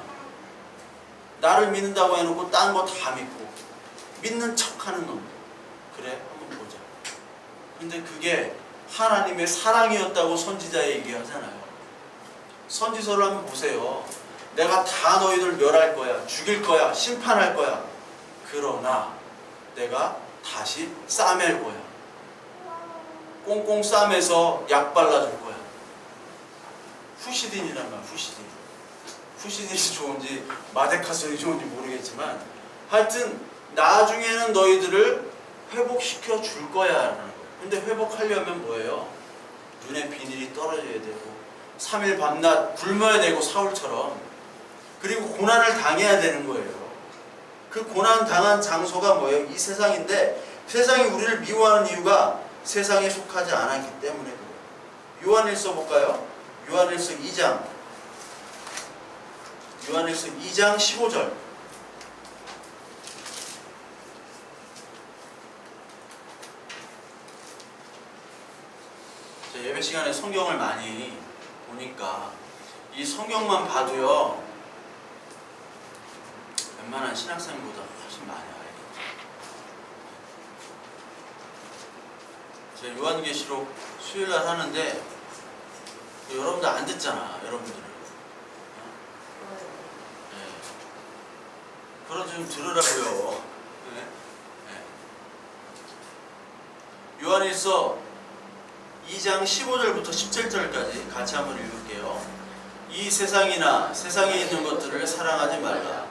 나를 믿는다고 해놓고 딴 거 다 믿고 믿는 척하는 놈들. 그래? 한번 보자. 근데 그게 하나님의 사랑이었다고 선지자 얘기하잖아요. 선지서를 한번 보세요. 내가 다 너희들 멸할 거야. 죽일 거야. 심판할 거야. 그러나 내가 다시 싸맬 거야. 꽁꽁 싸매서 약 발라줄 거야. 후시딘이란 말, 후시딘. 후시딘이 좋은지 마데카솔이 좋은지 모르겠지만 하여튼 나중에는 너희들을 회복시켜 줄 거야 라는 거예요. 근데 회복하려면 뭐예요? 눈에 비닐이 떨어져야 되고 3일 밤낮 굶어야 되고 사울처럼. 그리고 고난을 당해야 되는 거예요. 그 고난 당한 장소가 뭐예요? 이 세상인데 세상이 우리를 미워하는 이유가 세상에 속하지 않았기 때문에 그래요. 요한일서 볼까요? 요한일서 2장 15절. 예배 시간에 성경을 많이 보니까 이 성경만 봐도요 웬만한 신학생보다 훨씬 많이 알겠죠. 제가 요한계시록 수요일날 하는데 여러분들 안 듣잖아. 여러분들은 그러지 좀 들으라고요. 네? 네. 요한일서 2장 15절부터 17절까지 같이 한번 읽을게요. 이 세상이나 세상에 있는 것들을 사랑하지 말라.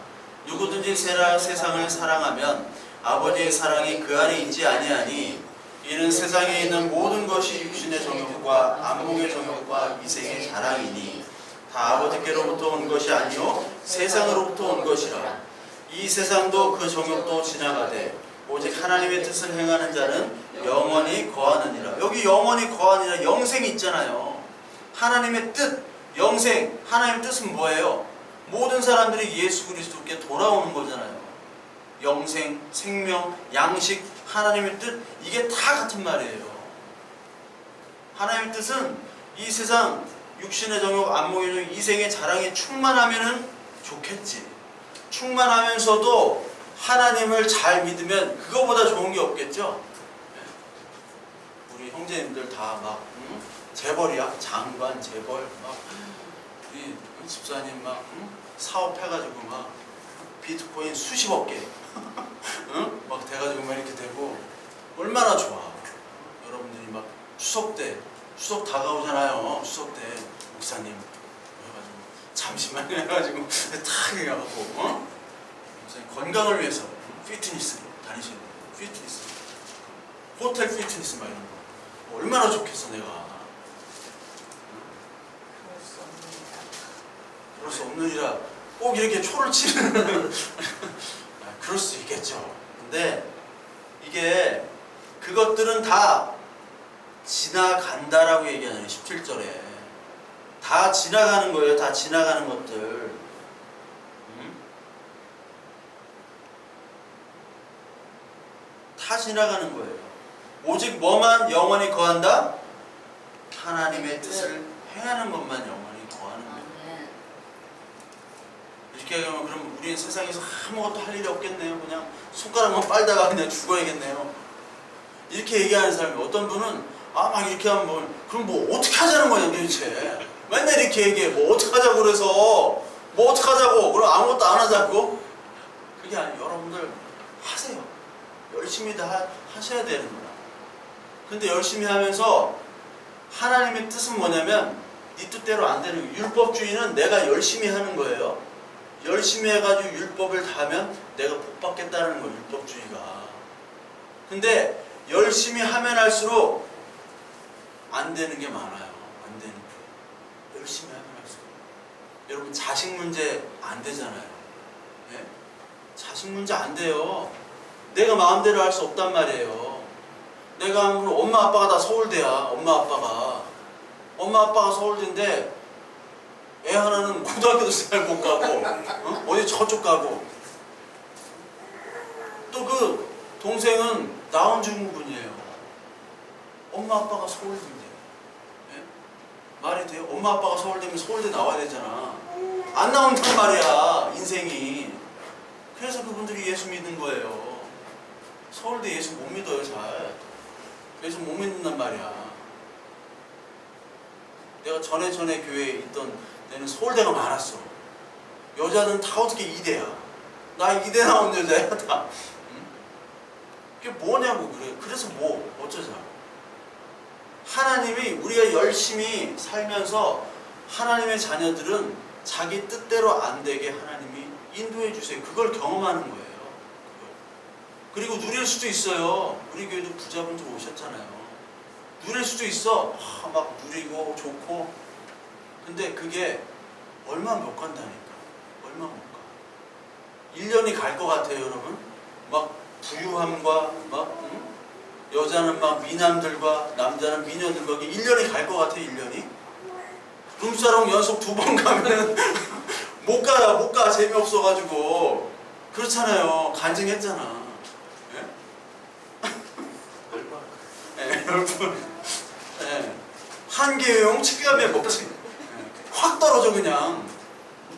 누구든지 세상을 사랑하면 아버지의 사랑이 그 안에 있지 아니하니 이는 세상에 있는 모든 것이 육신의 정욕과 안목의 정욕과 이생의 자랑이니 다 아버지께로부터 온 것이 아니요 세상으로부터 온 것이라. 이 세상도 그 정욕도 지나가되 오직 하나님의 뜻을 행하는 자는 영원히 거하느니라. 여기 영원히 거하느니라 영생이 있잖아요. 하나님의 뜻, 영생. 하나님의 뜻은 뭐예요? 모든 사람들이 예수 그리스도께 돌아오는 거잖아요. 영생, 생명, 양식, 하나님의 뜻, 이게 다 같은 말이에요. 하나님의 뜻은 이 세상 육신의 정욕, 안목의 정욕, 이생의 자랑에 충만하면은 좋겠지. 충만하면서도 하나님을 잘 믿으면 그거보다 좋은 게 없겠죠? 우리 형제님들 다 막 재벌이야, 장관, 재벌, 막 우리 집사님 막 사업해가지고 막 비트코인 수십억 개, 막 돼가지고 막 이렇게 되고 얼마나 좋아. 여러분들이 막 추석 다가오잖아요. 추석 때 목사님 해가지고 잠시만 해가지고 탁 해가지고 목사님 건강을 위해서 피트니스로 다니셔야 돼요. 피트니스, 호텔 피트니스 막 이런 거 얼마나 좋겠어 내가. 그럴 수 없느니라 꼭 이렇게 초를 치는 그럴 수 있겠죠. 근데 이게 그것들은 다 지나간다라고 얘기하잖아요. 17절에 다 지나가는 거예요. 다 지나가는 것들. 다 지나가는 거예요. 오직 뭐만 영원히 거한다? 하나님의 뜻을 행하는 것만 영원히 거하는 거예요. 이렇게 하면 그럼 우리는 세상에서 아무것도 할 일이 없겠네요. 그냥 손가락만 빨다가 그냥 죽어야겠네요. 이렇게 얘기하는 사람이, 어떤 분은 막 이렇게 하면 그럼 뭐 어떻게 하자는 거냐 도대체. 맨날 이렇게 얘기해. 뭐 어떻게 하자고 그래서 뭐 어떻게 하자고 그럼 아무것도 안 하자고. 그게 아니에요. 여러분들 하세요. 열심히 다 하셔야 되는 거야. 근데 열심히 하면서 하나님의 뜻은 뭐냐면 네 뜻대로 안 되는 거예요. 율법주의는 내가 열심히 하는 거예요. 열심히 해가지고 율법을 다 하면 내가 복 받겠다는 거예요. 율법주의가. 근데 열심히 하면 할수록 안 되는 게 많아요. 안 되는 게. 열심히 하면 할수록. 여러분 자식 문제 안 되잖아요. 네? 자식 문제 안 돼요. 내가 마음대로 할 수 없단 말이에요. 내가 엄마 아빠가 다 서울대야. 엄마 아빠가 서울대인데 애 하나는 고등학교도 잘 못 가고 어디 저쪽 가고, 또 그 동생은 나온 증후군이에요. 엄마 아빠가 서울대인데. 예? 말이 돼요? 엄마 아빠가 서울대면 서울대 나와야 되잖아. 안 나온단 말이야 인생이. 그래서 그분들이 예수 믿는 거예요. 서울대 예수 못 믿어요. 잘 예수 못 믿는단 말이야. 내가 전에 교회에 있던 데는 서울대가 많았어. 여자는 다 어떻게 이대야. 나 이대 나온 여자야 다. 응? 그게 뭐냐고. 그래. 그래서 뭐 어쩌자. 하나님이, 우리가 열심히 살면서 하나님의 자녀들은 자기 뜻대로 안 되게 하나님이 인도해 주세요. 그걸 경험하는 거예요. 그리고 누릴 수도 있어요. 우리 교회도 부자분들 오셨잖아요. 누릴 수도 있어. 막 누리고 좋고. 근데 그게 얼마 못 간다니까. 얼마 못 가. 1년이 갈 것 같아요, 여러분. 막 부유함과 막 여자는 막 미남들과 남자는 미녀들과 1년이 갈 것 같아. 1년이. 룸사롱 연속 2번 가면 못 가. 재미없어가지고. 그렇잖아요. 간증했잖아. 예? 여러분, 예. 한 개용 치킨값에 먹지. 확 떨어져 그냥.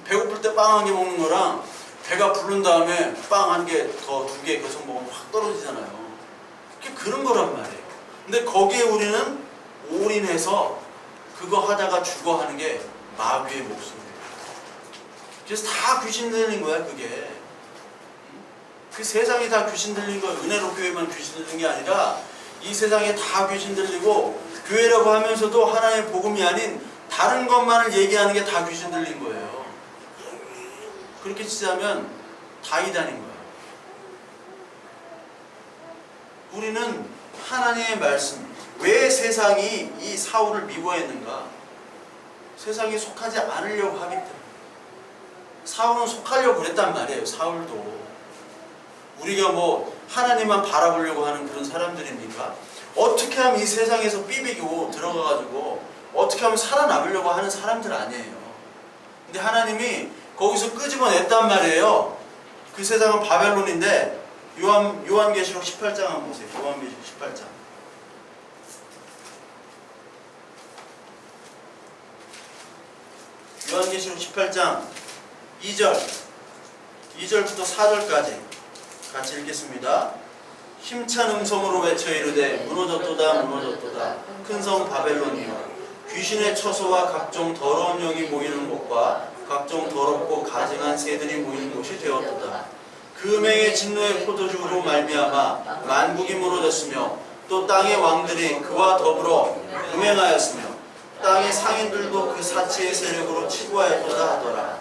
배고플 때 빵 한 개 먹는 거랑 배가 부른 다음에 빵 한 개 더 2개 계속 먹으면 확 떨어지잖아요. 그게 그런 거란 말이에요. 근데 거기에 우리는 올인해서 그거 하다가 죽어 하는 게 마귀의 목숨이에요. 그래서 다 귀신 들린 거야 그게. 그 세상이 다 귀신 들린 거야. 은혜로 교회만 귀신 들린 게 아니라 이 세상에 다 귀신 들리고, 교회라고 하면서도 하나님의 복음이 아닌 다른 것만을 얘기하는 게 다 귀신 들린 거예요. 그렇게 치자면 다 이단인 거예요. 우리는 하나님의 말씀, 왜 세상이 이 사울을 미워했는가? 세상에 속하지 않으려고 하기 때문에. 사울은 속하려고 그랬단 말이에요. 사울도. 우리가 뭐 하나님만 바라보려고 하는 그런 사람들입니까? 어떻게 하면 이 세상에서 삐비고 들어가가지고 어떻게 하면 살아남으려고 하는 사람들 아니에요. 근데 하나님이 거기서 끄집어냈단 말이에요. 그 세상은 바벨론인데, 요한계시록 18장 한번 보세요. 요한계시록 18장. 요한계시록 18장 2절부터 4절까지. 같이 읽겠습니다. 힘찬 음성으로 외쳐 이르되 무너졌도다 무너졌도다 큰 성 바벨론이여 귀신의 처소와 각종 더러운 영이 모이는 곳과 각종 더럽고 가증한 새들이 모이는 곳이 되었도다. 그 음행의 진노의 포도주로 말미암아 만국이 무너졌으며 또 땅의 왕들이 그와 더불어 음행하였으며 땅의 상인들도 그 사치의 세력으로 치부하였도다 하더라.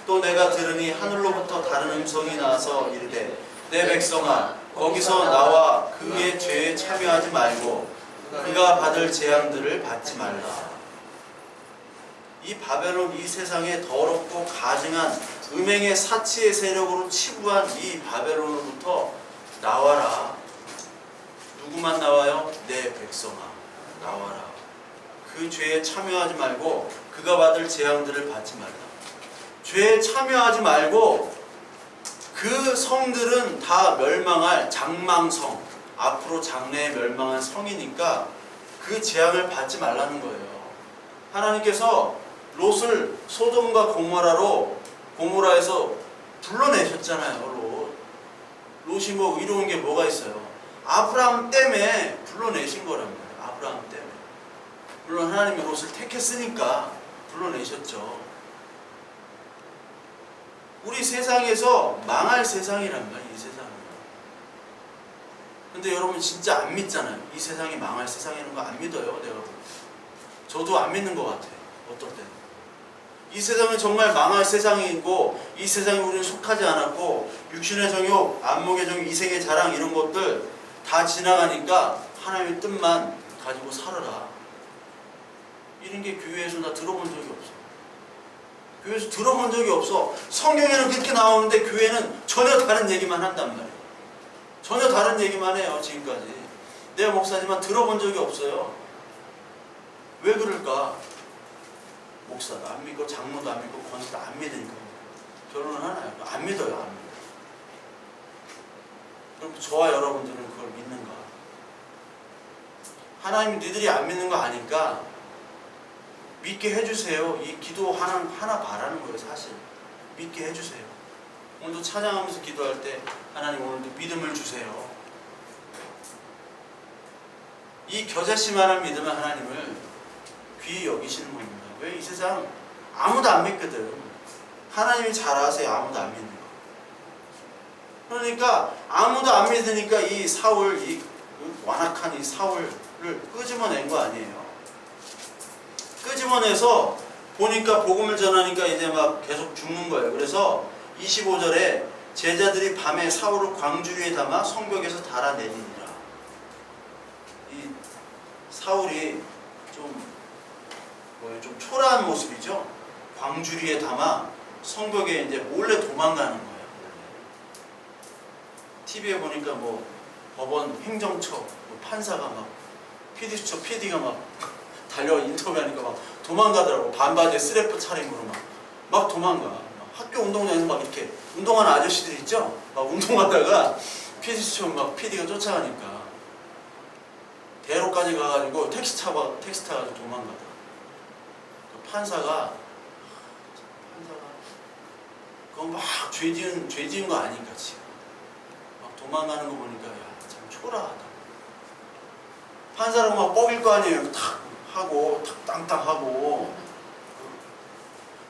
또 내가 들으니 하늘로부터 다른 음성이 나와서 이르되 내 백성아 거기서 나와 그의 죄에 참여하지 말고 그가 받을 재앙들을 받지 말라. 이 바벨론 이 세상에 더럽고 가증한 음행의 사치의 세력으로 치부한 이 바벨론으로부터 나와라. 누구만 나와요? 내 백성아 나와라. 그 죄에 참여하지 말고 그가 받을 재앙들을 받지 말라. 죄에 참여하지 말고 그 성들은 다 멸망할 장망성, 앞으로 장래에 멸망한 성이니까 그 재앙을 받지 말라는 거예요. 하나님께서 롯을 소돔과 고모라에서 불러내셨잖아요. 롯이 뭐 이로운 게 뭐가 있어요? 아브라함 때문에 불러내신 거란 말이에요. 아브라함 때문에. 물론 하나님이 롯을 택했으니까 불러내셨죠. 우리 세상에서 망할 세상이란 말이에요. 이 세상은. 근데 여러분 진짜 안 믿잖아요. 이 세상이 망할 세상이라는 거 안 믿어요. 내가 저도 안 믿는 것 같아요. 어떨 때는. 이 세상은 정말 망할 세상이고 이 세상에 우리는 속하지 않았고 육신의 정욕, 안목의 정욕, 이생의 자랑 이런 것들 다 지나가니까 하나님의 뜻만 가지고 살아라. 이런 게 교회에서 나 들어본 적이 없어. 교회에서 들어본 적이 없어. 성경에는 그렇게 나오는데 교회는 전혀 다른 얘기만 한단 말이에요. 전혀 다른 얘기만 해요. 지금까지. 내가 목사지만 들어본 적이 없어요. 왜 그럴까? 목사도 안 믿고 장로도 안 믿고 권사도 안 믿으니까 결론은 하나예요. 안 믿어요. 안 믿어요. 그럼 저와 여러분들은 그걸 믿는가? 하나님 니들이 안 믿는 거 아니까 믿게 해주세요. 이 기도 하나 바라는 거예요. 사실 믿게 해주세요. 오늘도 찬양하면서 기도할 때 하나님 오늘도 믿음을 주세요. 이 겨자씨만한 믿음은 하나님을 귀히 여기시는 겁니다. 왜? 이 세상 아무도 안 믿거든. 하나님이 잘 아세요. 아무도 안 믿는 거. 그러니까 아무도 안 믿으니까 이 사울, 이 완악한 이 사울을 끄집어낸 거 아니에요. 끄집어내서 보니까 복음을 전하니까 이제 막 계속 죽는 거예요. 그래서 25절에 제자들이 밤에 사울을 광주리에 담아 성벽에서 달아내리니라. 이 사울이 좀 초라한 모습이죠. 광주리에 담아 성벽에 이제 몰래 도망가는 거예요. TV에 보니까 뭐 법원 행정처 뭐 판사가 막 PD가 막 달려 인터뷰하니까 막 도망가더라고. 반바지에 스래프 차림으로 막 도망가. 막 학교 운동장에서 막 이렇게 운동하는 아저씨들 있죠? 막 운동하다가 PD가 쫓아가니까 대로까지 가가지고 택시 타가지고 도망가더라고. 판사가 그거 막 죄 지은 거 아니까 지금 막 도망가는 거 보니까 야, 참 초라하다. 판사라고 막 뻐길 거 아니에요. 탁 하고 탁 땅땅 하고.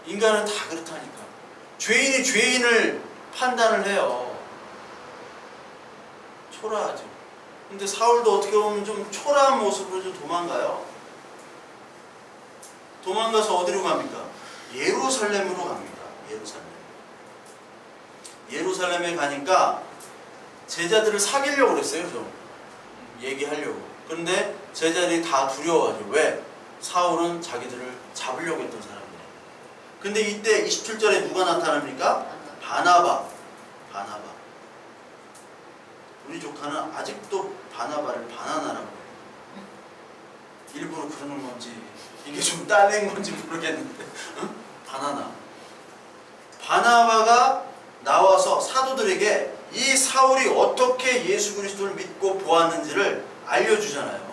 인간은 다 그렇다니까. 죄인이 죄인을 판단을 해요. 초라하죠. 근데 사울도 어떻게 보면 좀 초라한 모습으로 좀 도망가요. 도망가서 어디로 갑니까? 예루살렘으로 갑니다. 예루살렘에 가니까 제자들을 사귀려고 그랬어요. 좀 얘기하려고. 그런데 제자들이 다 두려워하죠. 왜? 사울은 자기들을 잡으려고 했던 사람이에요. 근데 이때 27절에 누가 나타납니까? 바나바. 우리 조카는 아직도 바나바를 바나나라고 해요. 일부러 그러는 건지 이게 좀 딸린 건지 모르겠는데 응? 바나바가 나와서 사도들에게 이 사울이 어떻게 예수 그리스도를 믿고 보았는지를 알려주잖아요.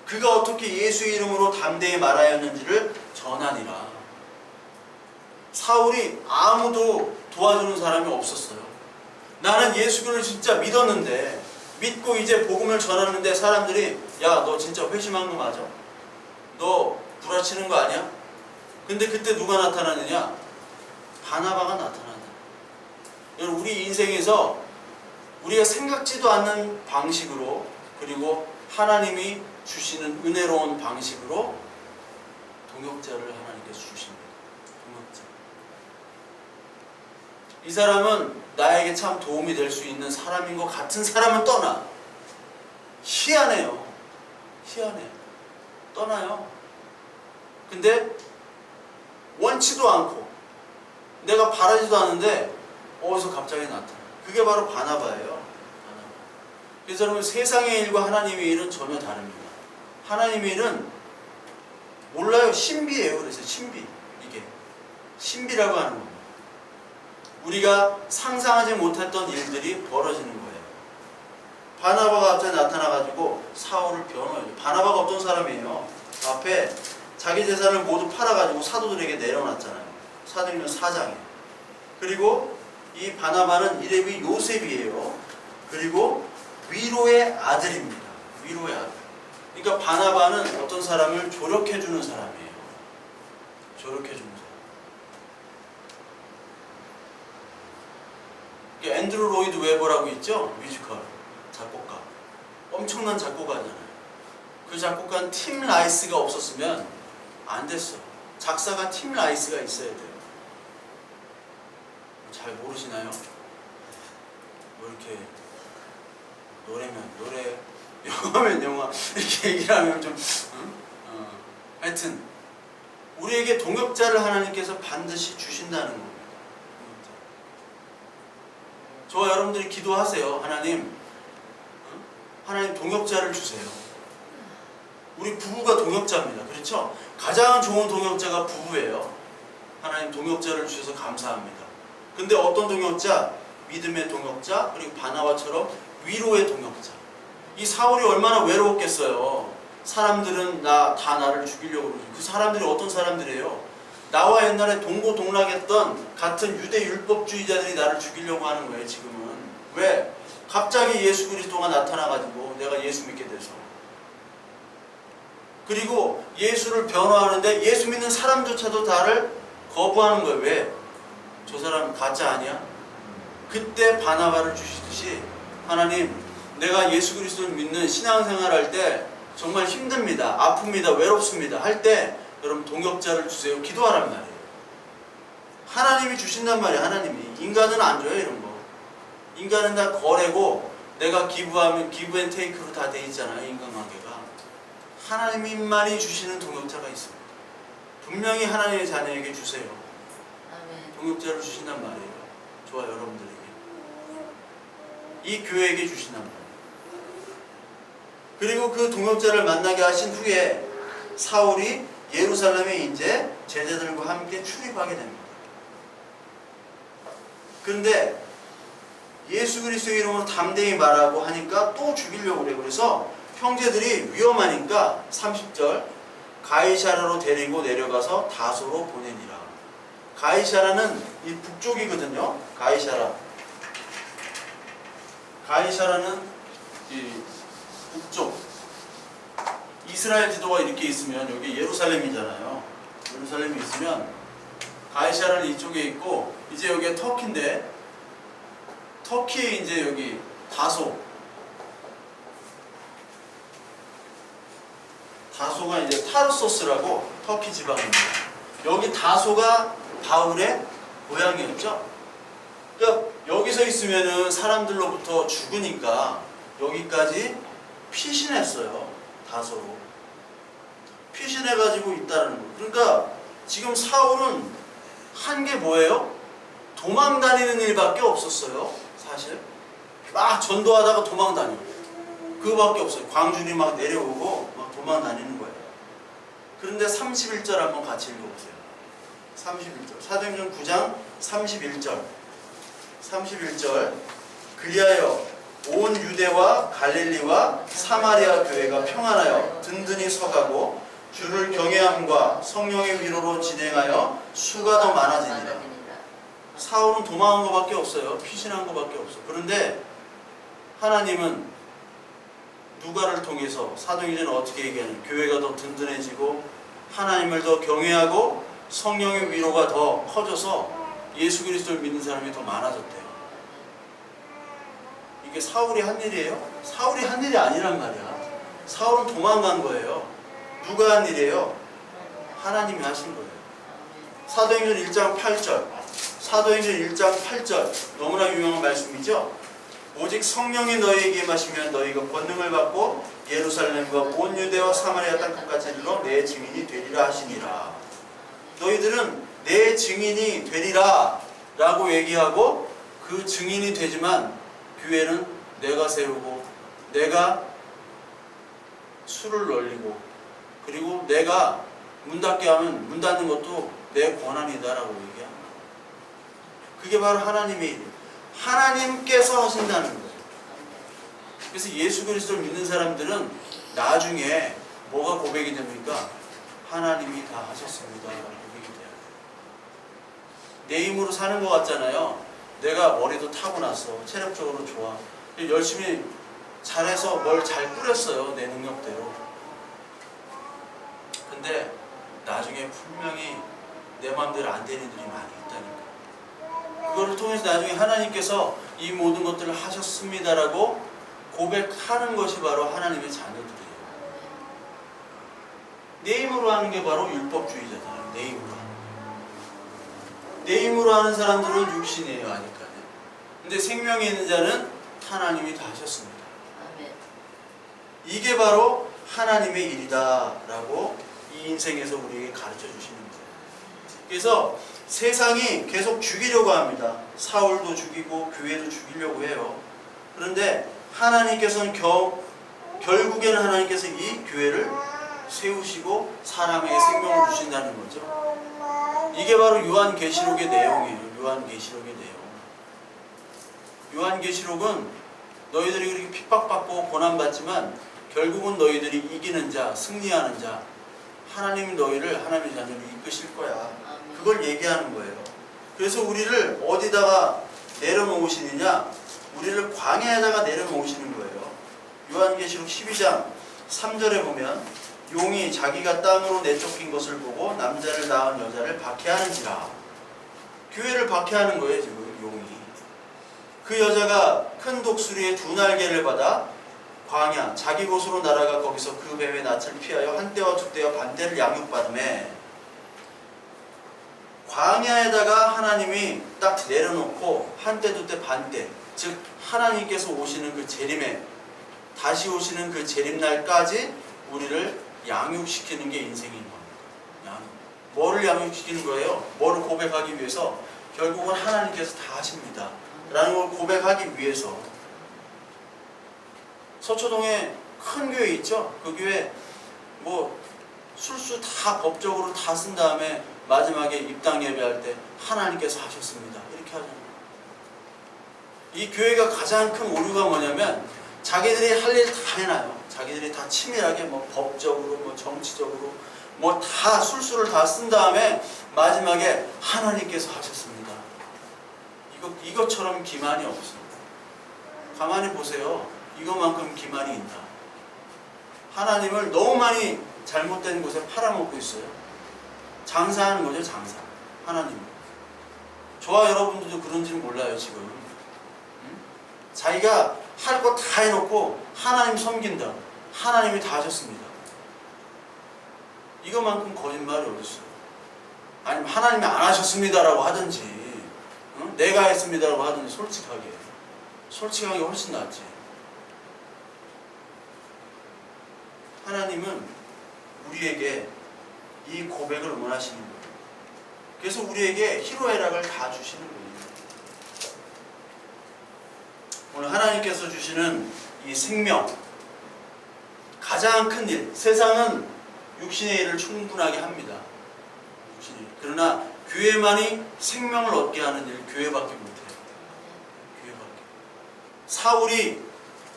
그가 어떻게 예수의 이름으로 담대히 말하였는지를 전하니라. 사울이 아무도 도와주는 사람이 없었어요. 나는 예수를 진짜 믿었는데, 믿고 이제 복음을 전하는데 사람들이 야, 너 진짜 회심한 거 맞아? 너 구라치는 거 아니야? 근데 그때 누가 나타나느냐? 바나바가 나타난다. 여러분, 우리 인생에서 우리가 생각지도 않는 방식으로, 그리고 하나님이 주시는 은혜로운 방식으로 동역자를 하나님께서 주십니다. 동역자. 이 사람은 나에게 참 도움이 될 수 있는 사람인 것 같은 사람은 떠나. 희한해요. 희한해요. 떠나요. 근데 원치도 않고 내가 바라지도 않은데 어디서 갑자기 나타나. 그게 바로 바나바예요. 그래서 여러분, 세상의 일과 하나님의 일은 전혀 다릅니다. 하나님의 일은 몰라요. 신비예요. 그래서 신비. 이게 신비라고 하는 겁니다. 우리가 상상하지 못했던 일들이 벌어지는 거예요. 바나바가 갑자기 나타나가지고 사울을 변호해요. 바나바가 어떤 사람이에요? 앞에 자기 재산을 모두 팔아가지고 사도들에게 내려놨잖아요. 사도행전 4장에. 그리고 이 바나바는 이름이 요셉이에요. 그리고 위로의 아들입니다. 위로의 아들. 그러니까 바나바는 어떤 사람을 조력해주는 사람이에요. 조력해주는 사람. 앤드루 로이드 웨버라고 있죠? 뮤지컬 작곡가. 엄청난 작곡가잖아요. 그 작곡가는 팀 라이스가 없었으면 안 됐어. 작사가 팀 라이스가 있어야 돼요. 잘 모르시나요? 뭐 이렇게 노래면 노래, 영화면 영화, 이렇게 얘기를 하면 좀 하여튼 우리에게 동역자를 하나님께서 반드시 주신다는 겁니다. 저와 여러분들이 기도하세요. 하나님 동역자를 주세요. 우리 부부가 동역자입니다. 그렇죠? 가장 좋은 동역자가 부부예요. 하나님 동역자를 주셔서 감사합니다. 근데 어떤 동역자? 믿음의 동역자, 그리고 바나바처럼 위로의 동역자. 이 사울이 얼마나 외로웠겠어요. 사람들은 다 나를 죽이려고 그러죠. 그 사람들이 어떤 사람들이에요? 나와 옛날에 동고동락했던 같은 유대 율법주의자들이 나를 죽이려고 하는 거예요. 지금은. 왜? 갑자기 예수 그리스도가 나타나가지고 내가 예수 믿게 돼서. 그리고 예수를 변호하는데 예수 믿는 사람조차도 나를 거부하는 거예요. 왜? 저 사람 가짜 아니야? 그때 바나바를 주시듯이 하나님, 내가 예수 그리스도를 믿는 신앙생활 할 때 정말 힘듭니다. 아픕니다. 외롭습니다. 할 때 여러분 동역자를 주세요. 기도하란 말이에요. 하나님이 주신단 말이에요. 하나님이. 인간은 안 줘요. 이런 거. 인간은 다 거래고 내가 기부하면 기부 앤 테이크로 다 돼 있잖아요. 인간관계가. 하나님만이 주시는 동역자가 있습니다. 분명히 하나님의 자녀에게 주세요. 동역자를 주신단 말이에요. 저와 여러분들에게. 이 교회에게 주신단 말이에요. 그리고 그 동역자를 만나게 하신 후에 사울이 예루살렘에 이제 제자들과 함께 출입하게 됩니다. 그런데 예수 그리스도의 이름으로 담대히 말하고 하니까 또 죽이려고 그래요. 그래서 형제들이 위험하니까 30절 가이사라로 데리고 내려가서 다소로 보내니라. 가이사라는 이 북쪽이거든요. 가이사라는 이 북쪽. 이스라엘 지도가 이렇게 있으면 여기 예루살렘이잖아요. 예루살렘이 있으면 가이사라는 이쪽에 있고 이제 여기가 터키인데 터키에 이제 여기 다소가 이제 타르소스라고 터키 지방입니다. 여기 다소가 바울의 고향이었죠. 그러니까 여기서 있으면은 사람들로부터 죽으니까 여기까지 피신했어요. 다소로. 피신해가지고 있다는 거. 그러니까 지금 사울은 한 게 뭐예요? 도망 다니는 일밖에 없었어요. 사실. 막 전도하다가 도망 다니고. 그거밖에 없어요. 광준이 막 내려오고 막 도망 다니는 거예요. 그런데 31절 한번 같이 읽어보세요. 31절. 사도행전 9장 31절. 그리하여 온 유대와 갈릴리와 사마리아 교회가 평안하여 든든히 서가고 주를 경외함과 성령의 위로로 진행하여 수가 더 많아지니라. 사울은 도망한 것밖에 없어요. 피신한 것밖에 없어. 그런데 하나님은 누가를 통해서 사도행전은 어떻게 얘기하냐? 교회가 더 든든해지고 하나님을 더 경외하고 성령의 위로가 더 커져서 예수 그리스도를 믿는 사람이 더 많아졌대요. 이게 사울이 한 일이에요? 사울이 한 일이 아니란 말이야. 사울은 도망간 거예요. 누가 한 일이에요? 하나님이 하신 거예요. 사도행전 1장 8절. 사도행전 1장 8절. 너무나 유명한 말씀이죠. 오직 성령이 너희에게 임하시면 너희가 권능을 받고 예루살렘과 온 유대와 사마리아 땅끝까지 이르러 내 증인이 되리라 하시니라. 너희들은 내 증인이 되리라 라고 얘기하고 그 증인이 되지만 교회는 내가 세우고 내가 술을 널리고 그리고 내가 문 닫게 하면 문 닫는 것도 내 권한이다 라고 얘기합니다. 그게 바로 하나님의 일. 하나님께서 하신다는 거죠. 그래서 예수 그리스도를 믿는 사람들은 나중에 뭐가 고백이 됩니까? 하나님이 다 하셨습니다. 고백이 돼요. 내 힘으로 사는 것 같잖아요. 내가 머리도 타고났어. 체력적으로 좋아. 열심히 잘해서 뭘 잘 꾸렸어요. 내 능력대로. 근데 나중에 분명히 내 마음대로 안 되는 일이 많이 있다니까. 그거를 통해서 나중에 하나님께서 이 모든 것들을 하셨습니다라고 고백하는 것이 바로 하나님의 자녀들이에요. 내 힘으로 하는 게 바로 율법주의자잖아요. 내 힘으로 하는 거. 내 힘으로 하는 사람들은 육신이에요. 아니까요. 근데 생명이 있는 자는 하나님이 다 하셨습니다. 이게 바로 하나님의 일이다라고 이 인생에서 우리에게 가르쳐 주시는 거예요. 그래서 세상이 계속 죽이려고 합니다. 사울도 죽이고 교회도 죽이려고 해요. 그런데 하나님께서는 결국에는 하나님께서 이 교회를 세우시고 사람에게 생명을 주신다는 거죠. 이게 바로 요한계시록의 내용이에요. 요한계시록의 내용. 요한계시록은 너희들이 그렇게 핍박받고 고난받지만 결국은 너희들이 이기는 자, 승리하는 자, 하나님이 너희를 하나님의 자녀로 이끄실 거야. 그걸 얘기하는 거예요. 그래서 우리를 어디다가 내려놓으시느냐? 우리를 광야에다가 내려놓으시는 거예요. 요한계시록 12장 3절에 보면 용이 자기가 땅으로 내쫓긴 것을 보고 남자를 낳은 여자를 박해하는지라. 교회를 박해하는 거예요. 지금 용이. 그 여자가 큰 독수리의 두 날개를 받아 광야 자기 곳으로 날아가 거기서 그 뱀의 낯을 피하여 한때와 두때와 반때를 양육받음에 광야에다가 하나님이 딱 내려놓고 한때 두때 반때, 즉 하나님께서 오시는 그 재림에 다시 오시는 그 재림날까지 우리를 양육시키는 게 인생인 겁니다. 뭐를 양육시키는 거예요? 뭐를 고백하기 위해서? 결국은 하나님께서 다 하십니다 라는 걸 고백하기 위해서. 서초동에 큰 교회 있죠? 그 교회 뭐 술수 다 법적으로 다 쓴 다음에 마지막에 입당 예배할 때 하나님께서 하셨습니다 이렇게 하잖아요. 이 교회가 가장 큰 오류가 뭐냐면 자기들이 할 일 다 해놔요. 자기들이 다 치밀하게 뭐 법적으로 뭐 정치적으로 뭐 다 술수를 다 쓴 다음에 마지막에 하나님께서 하셨습니다. 이것처럼 기만이 없습니다. 가만히 보세요. 이것만큼 기만이 있나? 하나님을 너무 많이 잘못된 곳에 팔아먹고 있어요. 장사하는 거죠, 장사. 하나님. 저와 여러분들도 그런지는 몰라요, 지금. 응? 자기가 할 거 다 해놓고 하나님 섬긴다. 하나님이 다 하셨습니다. 이것만큼 거짓말이 어딨어요? 아니면 하나님이 안 하셨습니다라고 하든지, 응? 내가 했습니다라고 하든지 솔직하게. 솔직하게 훨씬 낫지. 하나님은 우리에게 이 고백을 원하시는 거예요. 그래서 우리에게 희로애락을 다 주시는 거예요. 오늘 하나님께서 주시는 이 생명, 가장 큰 일, 세상은 육신의 일을 충분하게 합니다. 육신의 일. 그러나 교회만이 생명을 얻게 하는 일, 교회밖에 못해요. 교회밖에. 사울이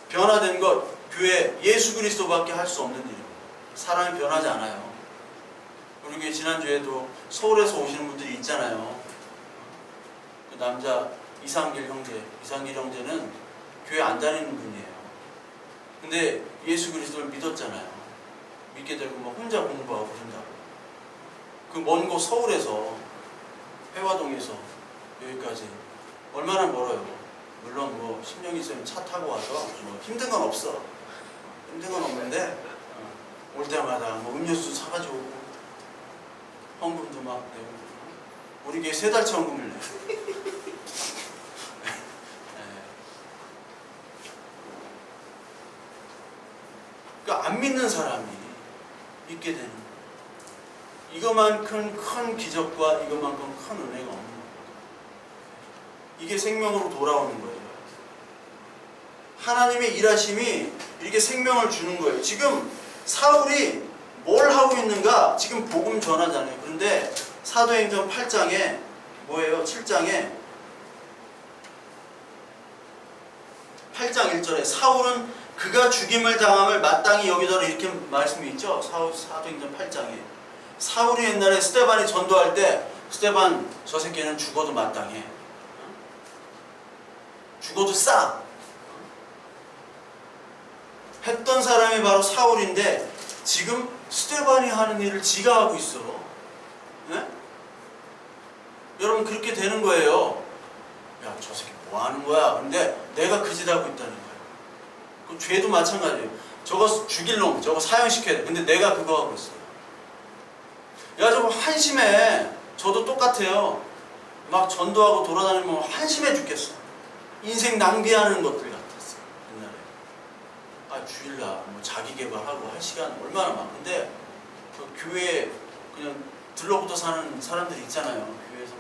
변화된 것, 교회, 예수 그리스도밖에 할 수 없는 일입니다. 사람이 변하지 않아요. 우리 지난주에도 서울에서 오시는 분들이 있잖아요. 남자 이상길 형제는 교회 안 다니는 분이에요. 근데 예수 그리스도를 믿었잖아요. 믿게 되고 막 혼자 공부하고 그런다고. 그 먼 곳 서울에서 회화동에서 여기까지 얼마나 멀어요. 물론 뭐 10년 있으면 차 타고 와서 뭐 힘든 건 없어. 힘든 건 없는데 올 때마다 뭐 음료수 사가지고 오고 헌금도 막 내고 우리 교회 3달치 헌금을 내. 그러니까 안 믿는 사람이 믿게 되는 거예요. 이거만큼 큰 기적과 이거만큼 큰 은혜가 없는 거예요. 이게 생명으로 돌아오는 거예요. 하나님의 일하심이 이렇게 생명을 주는 거예요. 지금 사울이 뭘 하고 있는가? 지금 복음 전하잖아요. 그런데 사도행전 8장에 뭐예요? 7장에 8장 1절에 사울은 그가 죽임을 당함을 마땅히 여기더라 이렇게 말씀이 있죠. 사도행전 8장에 사울이 옛날에 스데반이 전도할 때 스데반 저 새끼는 죽어도 마땅해. 죽어도 싸. 했던 사람이 바로 사울인데 지금 스데반이 하는 일을 지가 하고 있어. 네? 여러분 그렇게 되는 거예요. 야, 저 새끼 뭐 하는 거야? 근데 내가 그 짓 하고 있다는 거예요. 그 죄도 마찬가지예요. 저거 죽일 놈, 저거 사형시켜야 돼. 근데 내가 그거 하고 있어요. 야, 저거 한심해. 저도 똑같아요. 막 전도하고 돌아다니면 한심해 죽겠어. 인생 낭비하는 것들 같았어. 옛날에. 아, 주일날 뭐 자기 개발하고 할 시간 얼마나 많은데 그 교회에 그냥 들러붙어 사는 사람들이 있잖아요. 교회에서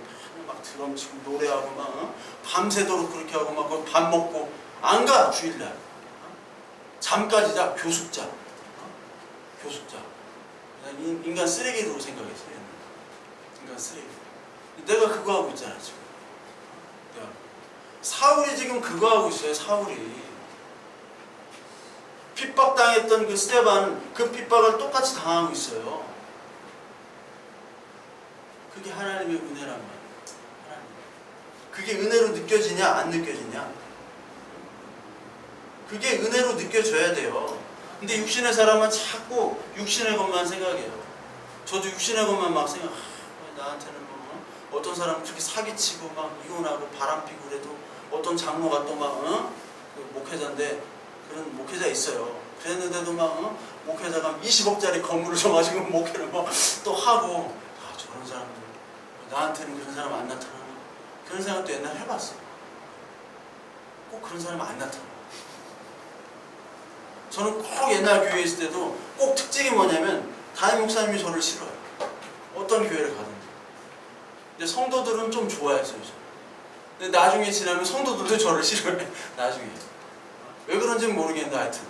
막 드럼 치고 노래하고 막 밤새도록 그렇게 하고 막 밥 먹고 안 가. 주일날. 잠까지 자. 교숙자. 교숙자. 인간 쓰레기로 생각했어요. 인간 쓰레기. 내가 그거 하고 있잖아 지금. 사울이 지금 그거 하고 있어요. 사울이 핍박당했던 그 스데반 그 핍박을 똑같이 당하고 있어요. 그게 하나님의 은혜란 말이에요. 그게 은혜로 느껴지냐 안 느껴지냐? 그게 은혜로 느껴져야 돼요. 근데 육신의 사람은 자꾸 육신의 것만 생각해요. 저도 육신의 것만 막 생각. 나한테는 뭐 어떤 사람은 그렇게 사기치고 막 이혼하고 바람피고 그래도 어떤 장로가 또 막 그 목회자인데 그런 목회자 있어요. 그랬는데도 막 목회자가 20억짜리 건물을 줘가지고 목회를 뭐 또 하고 아 저런 사람들 나한테는 그런 사람 안 나타나나 그런 생각도 옛날에 해봤어요. 꼭 그런 사람 안 나타나. 저는 꼭 옛날 교회에 있을 때도 꼭 특징이 뭐냐면 담임 목사님이 저를 싫어요. 어떤 교회를 가든지. 근데 성도들은 좀 좋아했어요. 근데 나중에 지나면 성도들도 저를 싫어해. 나중에. 왜 그런지는 모르겠는데 하여튼.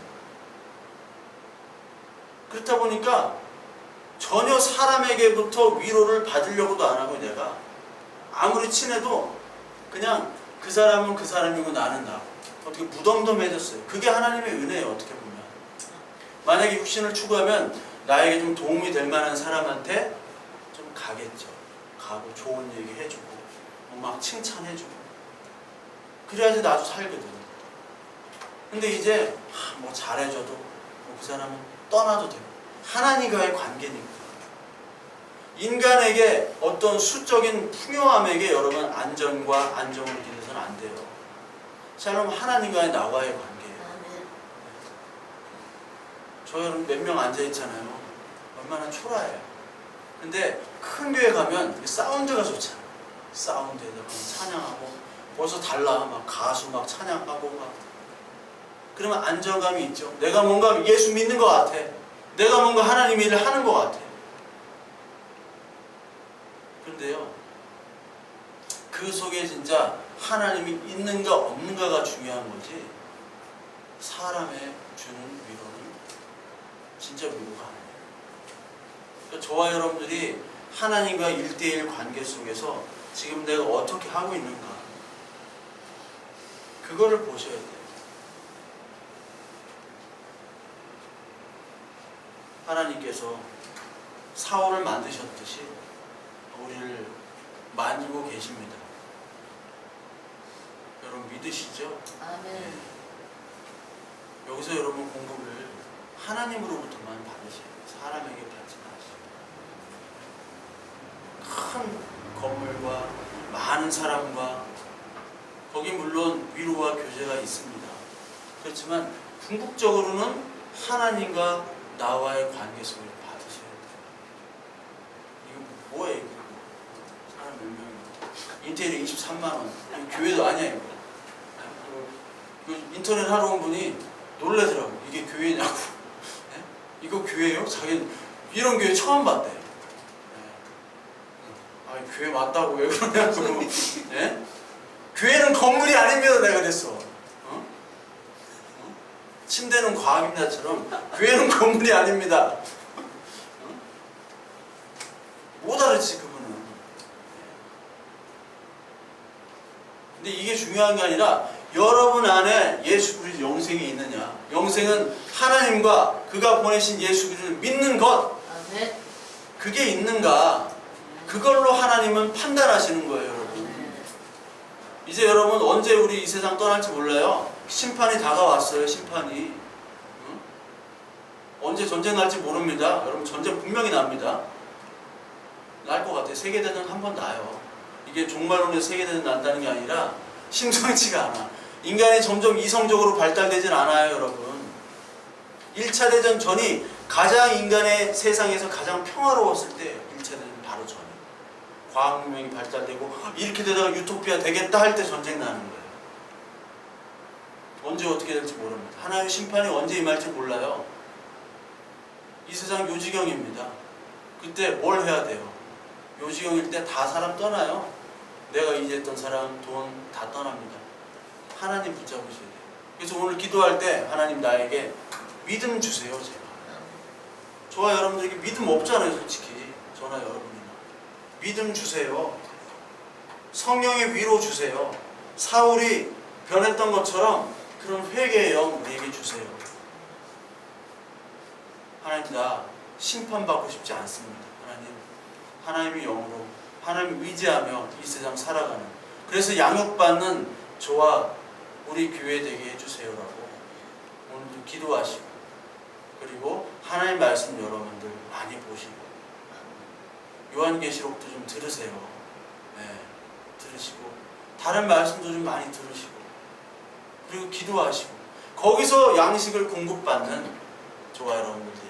그렇다 보니까 전혀 사람에게부터 위로를 받으려고도 안 하고 내가 아무리 친해도 그냥 그 사람은 그 사람이고 나는 나고 어떻게 무덤덤해졌어요. 그게 하나님의 은혜예요. 어떻게 보면. 만약에 육신을 추구하면 나에게 좀 도움이 될 만한 사람한테 좀 가겠죠. 가고 좋은 얘기 해주고 막 칭찬해주고 그래야지 나도 살거든. 근데 이제 뭐 잘해줘도 뭐 그 사람은 떠나도 되고 하나님과의 관계니까 인간에게 어떤 수적인 풍요함에게 여러분 안전과 안정을 기대서는 안 돼요. 자, 그럼 하나님과의 나와의 관계예요. 저 여러분 몇 명 앉아있잖아요. 얼마나 초라해요. 근데 큰 교회 가면 사운드가 좋잖아요. 사운드에다가 찬양하고 벌써 달라. 막 가수 막 찬양하고 막 그러면 안정감이 있죠. 내가 뭔가 예수 믿는 것 같아. 내가 뭔가 하나님 일을 하는 것 같아. 그런데요, 그 속에 진짜 하나님이 있는가 없는가가 중요한 거지 사람의 주는 위로는 진짜 위로가 아니에요. 그러니까 저와 여러분들이 하나님과 1대1 관계 속에서 지금 내가 어떻게 하고 있는가 그거를 보셔야 돼요. 하나님께서 사울을 만드셨듯이 우리를 만들고 계십니다. 여러분 믿으시죠? 아멘. 여기서 여러분 공부를 하나님으로부터만 받으셔야 돼요. 사람에게 받지 마시고. 큰 건물과 많은 사람과 거기 물론 위로와 교제가 있습니다. 그렇지만 궁극적으로는 하나님과 나와의 관계 속에 받으셔야 돼요. 이거 뭐예요? 이거? 사람 몇 명이 인테리어 23만 원. 이거 교회도 아니야 이거. 그 인터넷 하러 온 분이 놀라더라고. 이게 교회냐고. 네? 이거 교회요? 자기는 이런 교회 처음 봤대. 네. 아, 교회 맞다고 왜 그러냐고. 네? 교회는 건물이 아닙니다. 내가 그랬어. 침대는 과학입니다처럼 교회는 건물이 아닙니다. 못 알아듣지 그분은. 근데 이게 중요한 게 아니라 여러분 안에 예수 그리스도 영생이 있느냐. 영생은 하나님과 그가 보내신 예수 그리스도를 믿는 것. 아멘. 그게 있는가. 그걸로 하나님은 판단하시는 거예요 여러분. 이제 여러분 언제 우리 이 세상 떠날지 몰라요. 심판이 다가왔어요. 심판이. 응? 언제 전쟁 날지 모릅니다. 여러분 전쟁 분명히 납니다. 날 것 같아요. 세계대전 한 번 나요. 이게 종말론의 세계대전 난다는 게 아니라 심상치가 않아. 인간이 점점 이성적으로 발달되진 않아요 여러분. 1차 대전 전이 가장 인간의 세상에서 가장 평화로웠을 때 1차 대전 바로 전이에요. 과학문명이 발달되고 이렇게 되다가 유토피아 되겠다 할 때 전쟁 나는 거예요. 언제 어떻게 될지 모릅니다. 하나님의 심판이 언제 임할지 몰라요. 이 세상 요지경입니다. 그때 뭘 해야 돼요? 요지경일 때 다 사람 떠나요. 내가 이제했던 사람, 돈 다 떠납니다. 하나님 붙잡으셔야 돼요. 그래서 오늘 기도할 때 하나님 나에게 믿음 주세요. 제발. 저와 여러분들에게 믿음 없잖아요. 솔직히 저나 여러분이나. 믿음 주세요. 성령의 위로 주세요. 사울이 변했던 것처럼 그런 회개의 영 우리에게 주세요. 하나님 나 심판받고 싶지 않습니다. 하나님의 영으로 하나님 의지하며 이 세상 살아가는, 그래서 양육받는 저와 우리 교회 되게 해주세요라고 오늘도 기도하시고, 그리고 하나님 말씀 여러분들 많이 보시고 요한계시록도 좀 들으세요. 네, 들으시고 다른 말씀도 좀 많이 들으시고, 그리고 기도하시고, 거기서 양식을 공급받는 저와 여러분들